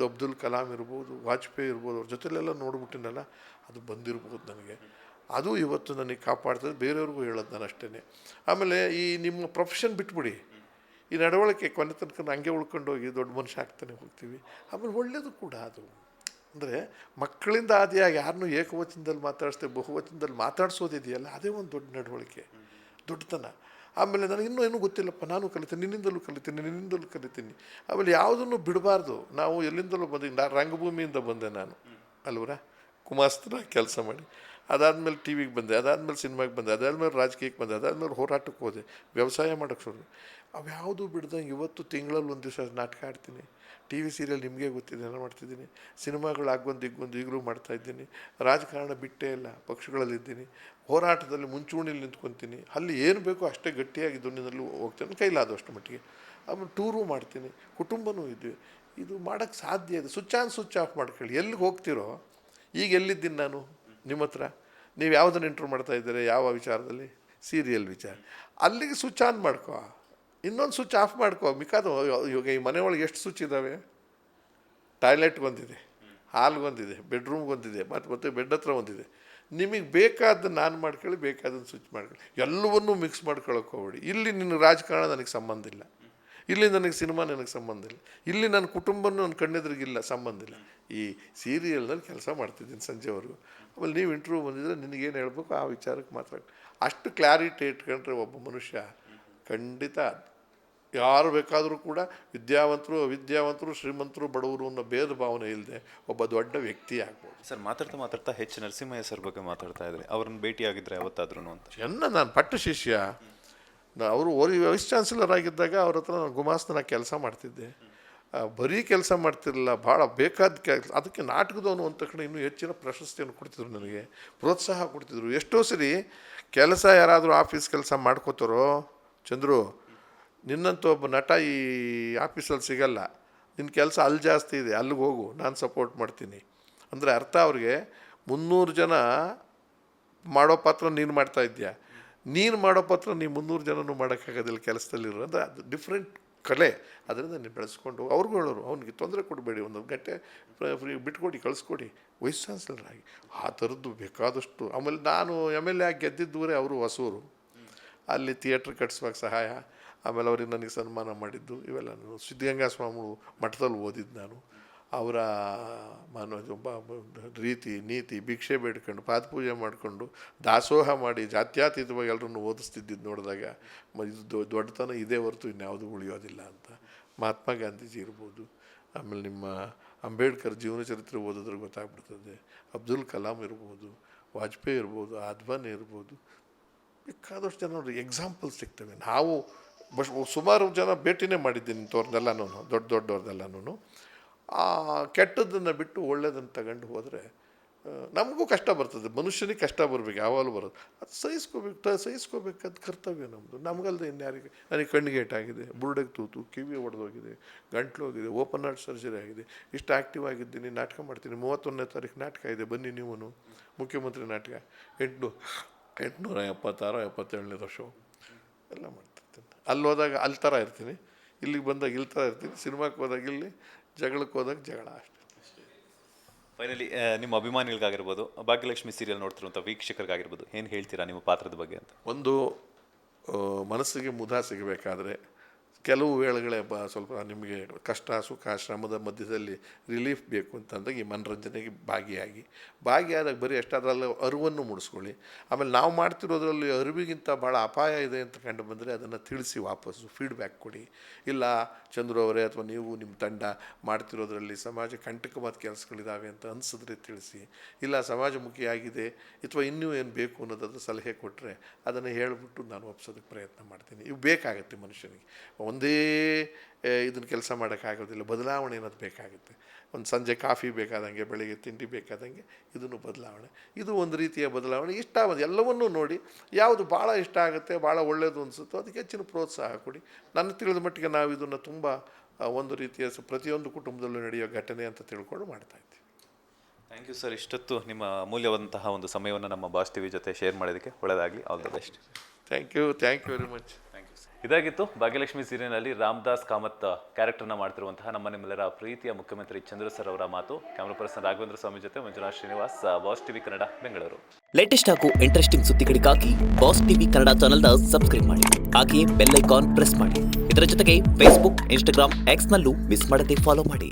ಅಬ್ದುಲ್ ಕಲಾಂ ಇರ್ಬೋದು, ವಾಜಪೇಯಿ ಇರ್ಬೋದು, ಅವ್ರ ಜೊತೆಲೆಲ್ಲ ನೋಡ್ಬಿಟ್ಟಿನಲ್ಲ, ಅದು ಬಂದಿರ್ಬೋದು ನನಗೆ. ಅದು ಇವತ್ತು ನನಗೆ ಕಾಪಾಡ್ತದೆ. ಬೇರೆಯವ್ರಿಗೂ ಹೇಳೋದು ನಾನು ಅಷ್ಟೇ. ಆಮೇಲೆ ಈ ನಿಮ್ಮ ಪ್ರೊಫೆಷನ್ ಬಿಟ್ಬಿಡಿ, ಈ ನಡವಳಿಕೆ ಕೊನೆ ತನಕ ಹಂಗೆ ಉಳ್ಕೊಂಡೋಗಿ ದೊಡ್ಡ ಮನುಷ್ಯ ಆಗ್ತಾನೆ ಹೋಗ್ತೀವಿ. ಆಮೇಲೆ ಒಳ್ಳೆಯದು ಕೂಡ ಅದು. ಅಂದರೆ ಮಕ್ಕಳಿಂದ ಆದಿಯಾಗಿ ಯಾರನ್ನೂ ಏಕವಚನದಲ್ಲಿ ಮಾತಾಡಿಸ್ತೇವೆ, ಬಹುವಚನದಲ್ಲಿ ಮಾತಾಡಿಸೋದಿದೆಯಲ್ಲ, ಅದೇ ಒಂದು ದೊಡ್ಡ ನಡವಳಿಕೆ, ದೊಡ್ಡತನ. ಆಮೇಲೆ ನನಗೆ ಇನ್ನೂ ಗೊತ್ತಿಲ್ಲಪ್ಪ, ನಾನು ಕಲಿತೀನಿ, ನಿನ್ನಿಂದಲೂ ಕಲಿತೀನಿ. ಆಮೇಲೆ ಯಾವುದನ್ನು ಬಿಡಬಾರ್ದು. ನಾವು ಎಲ್ಲಿಂದಲೂ ಬಂದಿದ್ದು, ರಂಗಭೂಮಿಯಿಂದ ಬಂದೆ ನಾನು ಅಲ್ವರ, ಕುಮಾಸ್ತರ ಕೆಲಸ ಮಾಡಿ, ಅದಾದಮೇಲೆ ಟಿವಿಗೆ ಬಂದೆ, ಅದಾದಮೇಲೆ ಸಿನಿಮಾಗೆ ಬಂದೆ, ಅದಾದಮೇಲೆ ರಾಜಕೀಯಕ್ಕೆ ಬಂದೆ, ಅದಾದಮೇಲೆ ಹೋರಾಟಕ್ಕೆ ಹೋದೆ, ವ್ಯವಸಾಯ ಮಾಡೋಕ್ಕೆ ಶುರು. ಅವ್ಯಾವುದೂ ಬಿಡ್ದಂಗೆ ಇವತ್ತು ತಿಂಗಳಲ್ಲಿ ಒಂದು ದಿವಸ ನಾಟಕ ಆಡ್ತೀನಿ, TV ಸೀರಿಯಲ್ ನಿಮಗೆ ಗೊತ್ತಿದೆ ಎಲ್ಲ ಮಾಡ್ತಿದ್ದೀನಿ, ಸಿನಿಮಾಗಳು ಆಗೊಂದು ಈಗಲೂ ಮಾಡ್ತಾಯಿದ್ದೀನಿ, ರಾಜಕಾರಣ ಬಿಟ್ಟೇ ಇಲ್ಲ, ಪಕ್ಷಗಳಲ್ಲಿದ್ದೀನಿ, ಹೋರಾಟದಲ್ಲಿ ಮುಂಚೂಣಿಯಲ್ಲಿ ನಿಂತ್ಕೊತೀನಿ, ಅಲ್ಲಿ ಏನು ಬೇಕೋ ಅಷ್ಟೇ ಗಟ್ಟಿಯಾಗಿ ದುನಿಯಲ್ಲಿ ಹೋಗ್ತೇನೆ, ಕೈಲಾದಷ್ಟು ಮಟ್ಟಿಗೆ. ಆಮೇಲೆ ಟೂರು ಮಾಡ್ತೀನಿ, ಕುಟುಂಬನೂ ಇದೆ. ಇದು ಮಾಡೋಕ್ಕೆ ಸಾಧ್ಯ ಇದೆ. ಸ್ವಿಚ್ ಆಫ್ ಮಾಡ್ಕೊಳ್ಳಿ. ಎಲ್ಲಿಗೆ ಹೋಗ್ತಿರೋ, ಈಗ ಎಲ್ಲಿದ್ದೀನಿ ನಾನು ನಿಮ್ಮ ಹತ್ರ, ನೀವು ಯಾವುದನ್ನು ಇಂಟ್ರೂ ಮಾಡ್ತಾಯಿದ್ದೀರಿ, ಯಾವ ವಿಚಾರದಲ್ಲಿ, ಸೀರಿಯಲ್ ವಿಚಾರ, ಅಲ್ಲಿಗೆ ಸ್ವಿಚ್ ಆನ್ ಮಾಡ್ಕೋ. ಇನ್ನೊಂದು ಸ್ವಿಚ್ ಆಫ್ ಮಾಡ್ಕೋ. ಮಿಕ್ಕಾದು ಇವಾಗ ಈ ಮನೆ ಒಳಗೆ ಎಷ್ಟು ಸ್ವಿಚ್ ಇದ್ದಾವೆ? ಟಾಯ್ಲೆಟ್ಗೊಂದಿದೆ, ಹಾಲ್ಗೊಂದಿದೆ, ಬೆಡ್ರೂಮ್ಗೊಂದಿದೆ, ಮತ್ತು ಬೆಡ್ ಹತ್ರ ಒಂದಿದೆ. ನಿಮಗೆ ಬೇಕಾದ್ದನ್ನು ನಾನು ಮಾಡ್ಕೊಳ್ಳಿ, ಬೇಕಾದನ್ನು ಸ್ವಿಚ್ ಮಾಡ್ಕೊಳ್ಳಿ. ಎಲ್ಲವನ್ನೂ ಮಿಕ್ಸ್ ಮಾಡ್ಕೊಳಕ್ಕೆ ಹೋಗ್ಬೇಡಿ. ಇಲ್ಲಿ ನಿನ್ನ ರಾಜಕಾರಣ ನನಗೆ ಸಂಬಂಧ ಇಲ್ಲ, ಇಲ್ಲಿ ನನಗೆ ಸಿನಿಮಾ ನನಗೆ ಸಂಬಂಧ ಇಲ್ಲ, ಇಲ್ಲಿ ನನ್ನ ಕುಟುಂಬನೂ ನನ್ನ ಕಣ್ಣೆದ್ರಿಗಿಲ್ಲ, ಸಂಬಂಧ ಇಲ್ಲ. ಈ ಸೀರಿಯಲ್ನಲ್ಲಿ ಕೆಲಸ ಮಾಡ್ತಿದ್ದೀನಿ ಸಂಜೆವರೆಗೂ. ಆಮೇಲೆ ನೀವು ಇಂಟರ್ವ್ಯೂ ಬಂದಿದ್ರೆ ನಿನಗೇನು ಹೇಳ್ಬೇಕು ಆ ವಿಚಾರಕ್ಕೆ ಮಾತ್ರ. ಅಷ್ಟು ಕ್ಲಾರಿಟಿ ಇಟ್ಕೊಂಡ್ರೆ ಒಬ್ಬ ಮನುಷ್ಯ ಖಂಡಿತ ಯಾರು ಬೇಕಾದರೂ ಕೂಡ ವಿದ್ಯಾವಂತರು, ಅವಿದ್ಯಾವಂತರು, ಶ್ರೀಮಂತರು, ಬಡವರು ಅನ್ನೋ ಭೇದ ಭಾವನೆ ಇಲ್ಲದೆ ಒಬ್ಬ ದೊಡ್ಡ ವ್ಯಕ್ತಿ ಆಗ್ಬೋದು. ಸರ್, ಮಾತಾಡ್ತಾ ಎಚ್ ನರಸಿಂಹಯ್ಯ ಸರ್ ಬಗ್ಗೆ ಮಾತಾಡ್ತಾ ಇದ್ರಿ. ಅವ್ರನ್ನ ಭೇಟಿಯಾಗಿದ್ರೆ ಯಾವತ್ತಾದ್ರೂ ಅಂತ? ನಾನು ಪಟ್ಟ ಶಿಷ್ಯ. ಅವರು ವೈಸ್ ಚಾನ್ಸಲರ್ ಆಗಿದ್ದಾಗ ಅವ್ರ ಹತ್ರ ನಾನು ಗುಮಾಸ್ತನ ಕೆಲಸ ಮಾಡ್ತಿದ್ದೆ. ಬರೀ ಕೆಲಸ ಮಾಡ್ತಿರಲಿಲ್ಲ, ಭಾಳ ಬೇಕಾದ ಕೆಲಸ. ಅದಕ್ಕೆ ನಾಟಕದವನು ಅಂದ ತಕ್ಷಣ ಇನ್ನೂ ಹೆಚ್ಚಿನ ಪ್ರಶಸ್ತಿಯನ್ನು ಕೊಡ್ತಿದ್ರು, ನನಗೆ ಪ್ರೋತ್ಸಾಹ ಕೊಡ್ತಿದ್ರು. ಎಷ್ಟೋ ಸರಿ ಕೆಲಸ ಯಾರಾದರೂ ಆಫೀಸ್ ಕೆಲಸ ಮಾಡ್ಕೋತಾರೋ, ಚಂದ್ರು ನಿನ್ನಂತ ಒಬ್ಬ ನಟ ಈ ಆಫೀಸಲ್ಲಿ ಸಿಗಲ್ಲ, ನಿನ್ನ ಕೆಲಸ ಅಲ್ಲಿ ಜಾಸ್ತಿ ಇದೆ, ಅಲ್ಲಿಗೆ ಹೋಗು, ನಾನು ಸಪೋರ್ಟ್ ಮಾಡ್ತೀನಿ ಅಂದರೆ ಅರ್ಥ ಅವ್ರಿಗೆ 300 ಜನ ಮಾಡೋ ಪಾತ್ರ ನೀನು ಮಾಡ್ತಾ ಇದೆಯಾ, ನೀನು ಮಾಡೋ ಪಾತ್ರ ನೀವು 300 ಜನನೂ ಮಾಡೋಕ್ಕಾಗೋದಿಲ್ಲ ಕೆಲಸದಲ್ಲಿರೋ. ಅಂದರೆ ಅದು ಡಿಫ್ರೆಂಟ್ ಕಲೆ. ಅದರಿಂದ ನೀವು ಬೆಳೆಸ್ಕೊಂಡು ಅವ್ರಿಗೂ ಹೇಳೋರು, ಅವ್ನಿಗೆ ತೊಂದರೆ ಕೊಡಬೇಡಿ, ಒಂದೊಂದು ಗಂಟೆ ಫ್ರೀ ಬಿಟ್ಕೊಡಿ, ಕಳಿಸ್ಕೊಡಿ, ವೈಸ್ ಚಾನ್ಸಲರ್ ಆಗಿ. ಆ ಥರದ್ದು ಬೇಕಾದಷ್ಟು. ಆಮೇಲೆ ನಾನು MLA ಆಗಿ ಗೆದ್ದಿದ್ದೂರೇ ಅವರು ಹೊಸೂರು, ಅಲ್ಲಿ ಥಿಯೇಟ್ರ್ ಕಟ್ಸುವಾಗ ಸಹಾಯ, ಆಮೇಲೆ ಅವ್ರಿಗೆ ನನಗೆ ಸನ್ಮಾನ ಮಾಡಿದ್ದು ಇವೆಲ್ಲ. ನಾನು ಸಿದ್ಧಗಂಗಾ ಸ್ವಾಮಿಗಳು ಮಠದಲ್ಲಿ ಓದಿದ್ದು ನಾನು. ಅವರ ರೀತಿ ನೀತಿ, ಭಿಕ್ಷೆ ಬೇಡ್ಕೊಂಡು, ಪಾದಪೂಜೆ ಮಾಡಿಕೊಂಡು, ದಾಸೋಹ ಮಾಡಿ, ಜಾತ್ಯತೀತವಾಗಿ ಎಲ್ಲರನ್ನು ಓದಿಸ್ತಿದ್ದು ನೋಡಿದಾಗ ಇದು ದೊಡ್ಡತನ ಇದೇ ಹೊರತು ಇನ್ಯಾವುದೂ ಉಳಿಯೋದಿಲ್ಲ ಅಂತ. ಮಹಾತ್ಮ ಗಾಂಧೀಜಿ ಇರ್ಬೋದು, ಆಮೇಲೆ ನಿಮ್ಮ ಅಂಬೇಡ್ಕರ್ ಜೀವನ ಚರಿತ್ರೆ ಓದಿದ್ರೆ ಗೊತ್ತಾಗ್ಬಿಡ್ತದೆ. ಅಬ್ದುಲ್ ಕಲಾಂ ಇರ್ಬೋದು, ವಾಜಪೇಯಿ ಇರ್ಬೋದು, ಅದ್ವಾನಿ ಇರ್ಬೋದು, ಬೇಕಾದಷ್ಟು ಜನ ನೋಡಿ ಎಕ್ಸಾಂಪಲ್ ಸಿಗ್ತವೆ. ನಾವು ಸುಮಾರು ಜನ ಭೇಟಿನೇ ಮಾಡಿದ್ದೀನಿ ಇಂಥವ್ರನ್ನೆಲ್ಲನೂ, ದೊಡ್ಡವ್ರದ್ದೆಲ್ಲನೂ. ಕೆಟ್ಟದ್ದನ್ನು ಬಿಟ್ಟು ಒಳ್ಳೆಯದನ್ನು ತಗೊಂಡು ಹೋದರೆ ನಮಗೂ ಕಷ್ಟ ಬರ್ತದೆ. ಮನುಷ್ಯನಿಗೆ ಕಷ್ಟ ಬರಬೇಕು, ಯಾವಾಗಲೂ ಬರೋದು. ಅದು ಸಹಿಸ್ಕೋಬೇಕಾದ ಕರ್ತವ್ಯ ನಮ್ಮದು. ನಮಗಲ್ದೆ ಇನ್ಯಾರಿಗೆ. ನನಗೆ ಕಣ್ಣಿಗೆ ಏಟಾಗಿದೆ, ಬುರುಡೆಗೆ ತೂತು, ಕಿವಿ ಒಡೆದೋಗಿದೆ, ಗಂಟ್ಲು ಹೋಗಿದೆ, ಓಪನ್ ಹಾರ್ಟ್ ಸರ್ಜರಿ ಆಗಿದೆ. ಇಷ್ಟು ಆ್ಯಕ್ಟಿವ್ ಆಗಿದ್ದೀನಿ, ನಾಟಕ ಮಾಡ್ತೀನಿ. 31ನೇ ತಾರೀಕು ನಾಟಕ ಇದೆ, ಬನ್ನಿ ನೀವು. ಮುಖ್ಯಮಂತ್ರಿ ನಾಟಕ 876-77ನೇ ವರ್ಷ ಎಲ್ಲ ಮಾಡ್ತಿರ್ತೀನಿ. ಅಲ್ಲಿ ಹೋದಾಗ ಅಲ್ಲಿ ಥರ ಇರ್ತೀನಿ, ಇಲ್ಲಿಗೆ ಬಂದಾಗ ಇಲ್ಲಿ ಥರ ಇರ್ತೀನಿ, ಸಿನಿಮಾಕ್ಕೆ ಹೋದಾಗ ಇಲ್ಲಿ, ಜಗಳಕ್ಕೆ ಹೋದಾಗ ಜಗಳ, ಅಷ್ಟೇ. ಫೈನಲಿ ನಿಮ್ಮ ಅಭಿಮಾನಿಗಳಿಗಾಗಿರ್ಬೋದು, ಭಾಗ್ಯಲಕ್ಷ್ಮಿ ಸೀರಿಯಲ್ ನೋಡ್ತಿರುವಂಥ ವೀಕ್ಷಕರಿಗಾಗಿರ್ಬೋದು, ಏನು ಹೇಳ್ತೀರಾ ನಿಮ್ಮ ಪಾತ್ರದ ಬಗ್ಗೆ ಅಂತ? ಒಂದು ಮನಸ್ಸಿಗೆ ಮುದ ಸಿಗಬೇಕಾದ್ರೆ ಕೆಲವು ವೇಳೆಗಳೇ ಸ್ವಲ್ಪ ನಿಮಗೆ ಕಷ್ಟ ಸುಖ ಶ್ರಮದ ಮಧ್ಯದಲ್ಲಿ ರಿಲೀಫ್ ಬೇಕು ಅಂತಂದಾಗ ಈ ಮನರಂಜನೆಗೆ ಭಾಗಿಯಾದಾಗ ಬರೀ ಅಷ್ಟರಲ್ಲಿ ಅರಿವನ್ನು ಮೂಡಿಸ್ಕೊಳ್ಳಿ. ಆಮೇಲೆ ನಾವು ಮಾಡ್ತಿರೋದ್ರಲ್ಲಿ ಅರಿವಿಗಿಂತ ಭಾಳ ಅಪಾಯ ಇದೆ ಅಂತ ಕಂಡು ಬಂದರೆ ಅದನ್ನು ತಿಳಿಸಿ ವಾಪಸ್ಸು ಫೀಡ್ಬ್ಯಾಕ್ ಕೊಡಿ. ಇಲ್ಲ ಚಂದ್ರು ಅವರೇ ಅಥವಾ ನೀವು ನಿಮ್ಮ ತಂಡ ಮಾಡ್ತಿರೋದ್ರಲ್ಲಿ ಸಮಾಜ ಕಂಟಕವಾದ ಕೆಲಸಗಳಿದ್ದಾವೆ ಅಂತ ಅನಿಸಿದ್ರೆ ತಿಳಿಸಿ. ಇಲ್ಲ ಸಮಾಜಮುಖಿಯಾಗಿದೆ ಅಥವಾ ಇನ್ನೂ ಏನು ಬೇಕು ಅನ್ನೋದಾದ್ರೂ ಸಲಹೆ ಕೊಟ್ಟರೆ ಅದನ್ನು ಹೇಳಿಬಿಟ್ಟು ನಾನು ಒಪ್ಸೋದಕ್ಕೆ ಪ್ರಯತ್ನ ಮಾಡ್ತೀನಿ. ಇವು ಬೇಕಾಗುತ್ತೆ ಮನುಷ್ಯನಿಗೆ. ಒಂದೇ ಇದನ್ನು ಕೆಲಸ ಮಾಡೋಕ್ಕಾಗೋದಿಲ್ಲ, ಬದಲಾವಣೆ ಅನ್ನೋದು ಬೇಕಾಗುತ್ತೆ. ಒಂದು ಸಂಜೆ ಕಾಫಿ ಬೇಕಾದಂಗೆ, ಬೆಳಗ್ಗೆ ತಿಂಡಿ ಬೇಕಾದಂಗೆ ಇದನ್ನು ಬದಲಾವಣೆ. ಇದು ಒಂದು ರೀತಿಯ ಬದಲಾವಣೆ. ಇಷ್ಟ ಆಗೋದು ಎಲ್ಲವನ್ನೂ ನೋಡಿ ಯಾವುದು ಭಾಳ ಇಷ್ಟ ಆಗುತ್ತೆ, ಭಾಳ ಒಳ್ಳೆಯದು ಅನಿಸುತ್ತೋ ಅದಕ್ಕೆ ಹೆಚ್ಚಿನ ಪ್ರೋತ್ಸಾಹ ಕೊಡಿ. ನನ್ನ ತಿಳಿದ ಮಟ್ಟಿಗೆ ನಾವು ಇದನ್ನು ತುಂಬ ಒಂದು ರೀತಿಯ ಪ್ರತಿಯೊಂದು ಕುಟುಂಬದಲ್ಲೂ ನಡೆಯೋ ಘಟನೆ ಅಂತ ತಿಳ್ಕೊಂಡು ಮಾಡ್ತಾಯಿದ್ದೀವಿ. Thank you sir. ಇಷ್ಟೊತ್ತು ನಿಮ್ಮ ಅಮೂಲ್ಯವಾದಂತಹ ಒಂದು ಸಮಯವನ್ನು ನಮ್ಮ ಬಾಸ್ ಟಿವಿ ಜೊತೆ ಶೇರ್ ಮಾಡೋದಕ್ಕೆ ಒಳ್ಳೆಯದಾಗಲಿ. All the best. Thank you very much. ಇದಾಗಿತ್ತು ಭಾಗ್ಯಲಕ್ಷ್ಮಿ ಸೀರಿಯಲ್ನಲ್ಲಿ ರಾಮದಾಸ್ ಕಾಮತ್ ಕ್ಯಾರೆಕ್ಟರ್ನ ಮಾಡ್ತಿರುವಂತಹ ನಮ್ಮ ನಿಮ್ಮೆಲ್ಲರ ಪ್ರೀತಿಯ ಮುಖ್ಯಮಂತ್ರಿ ಚಂದ್ರು ಸರ್ ಅವರ ಮಾತು. ಕ್ಯಾಮರಾ ಪರ್ಸನ್ ರಾಘವೇಂದ್ರ ಸ್ವಾಮಿ ಜೊತೆ Manjunath Srinivas, boss TV Kannada, Bengaluru. Latest ಹಾಗೂ ಇಂಟ್ರೆಸ್ಟಿಂಗ್ ಸುದ್ದಿಗಳಿಗಾಗಿ ಬಾಸ್ ಟಿವಿ ಕನ್ನಡ ಚಾನೆಲ್ನ ಸಬ್ಸ್ಕ್ರೈಬ್ ಮಾಡಿ. ಹಾಗೆಯೇ ಬೆಲ್ ಐಕಾನ್ ಪ್ರೆಸ್ ಮಾಡಿ. ಇದರ ಜೊತೆಗೆ ಫೇಸ್ಬುಕ್, ಇನ್ಸ್ಟಾಗ್ರಾಮ್, ಎಕ್ಸ್ನಲ್ಲೂ ಮಿಸ್ ಮಾಡದೆ ಫಾಲೋ ಮಾಡಿ.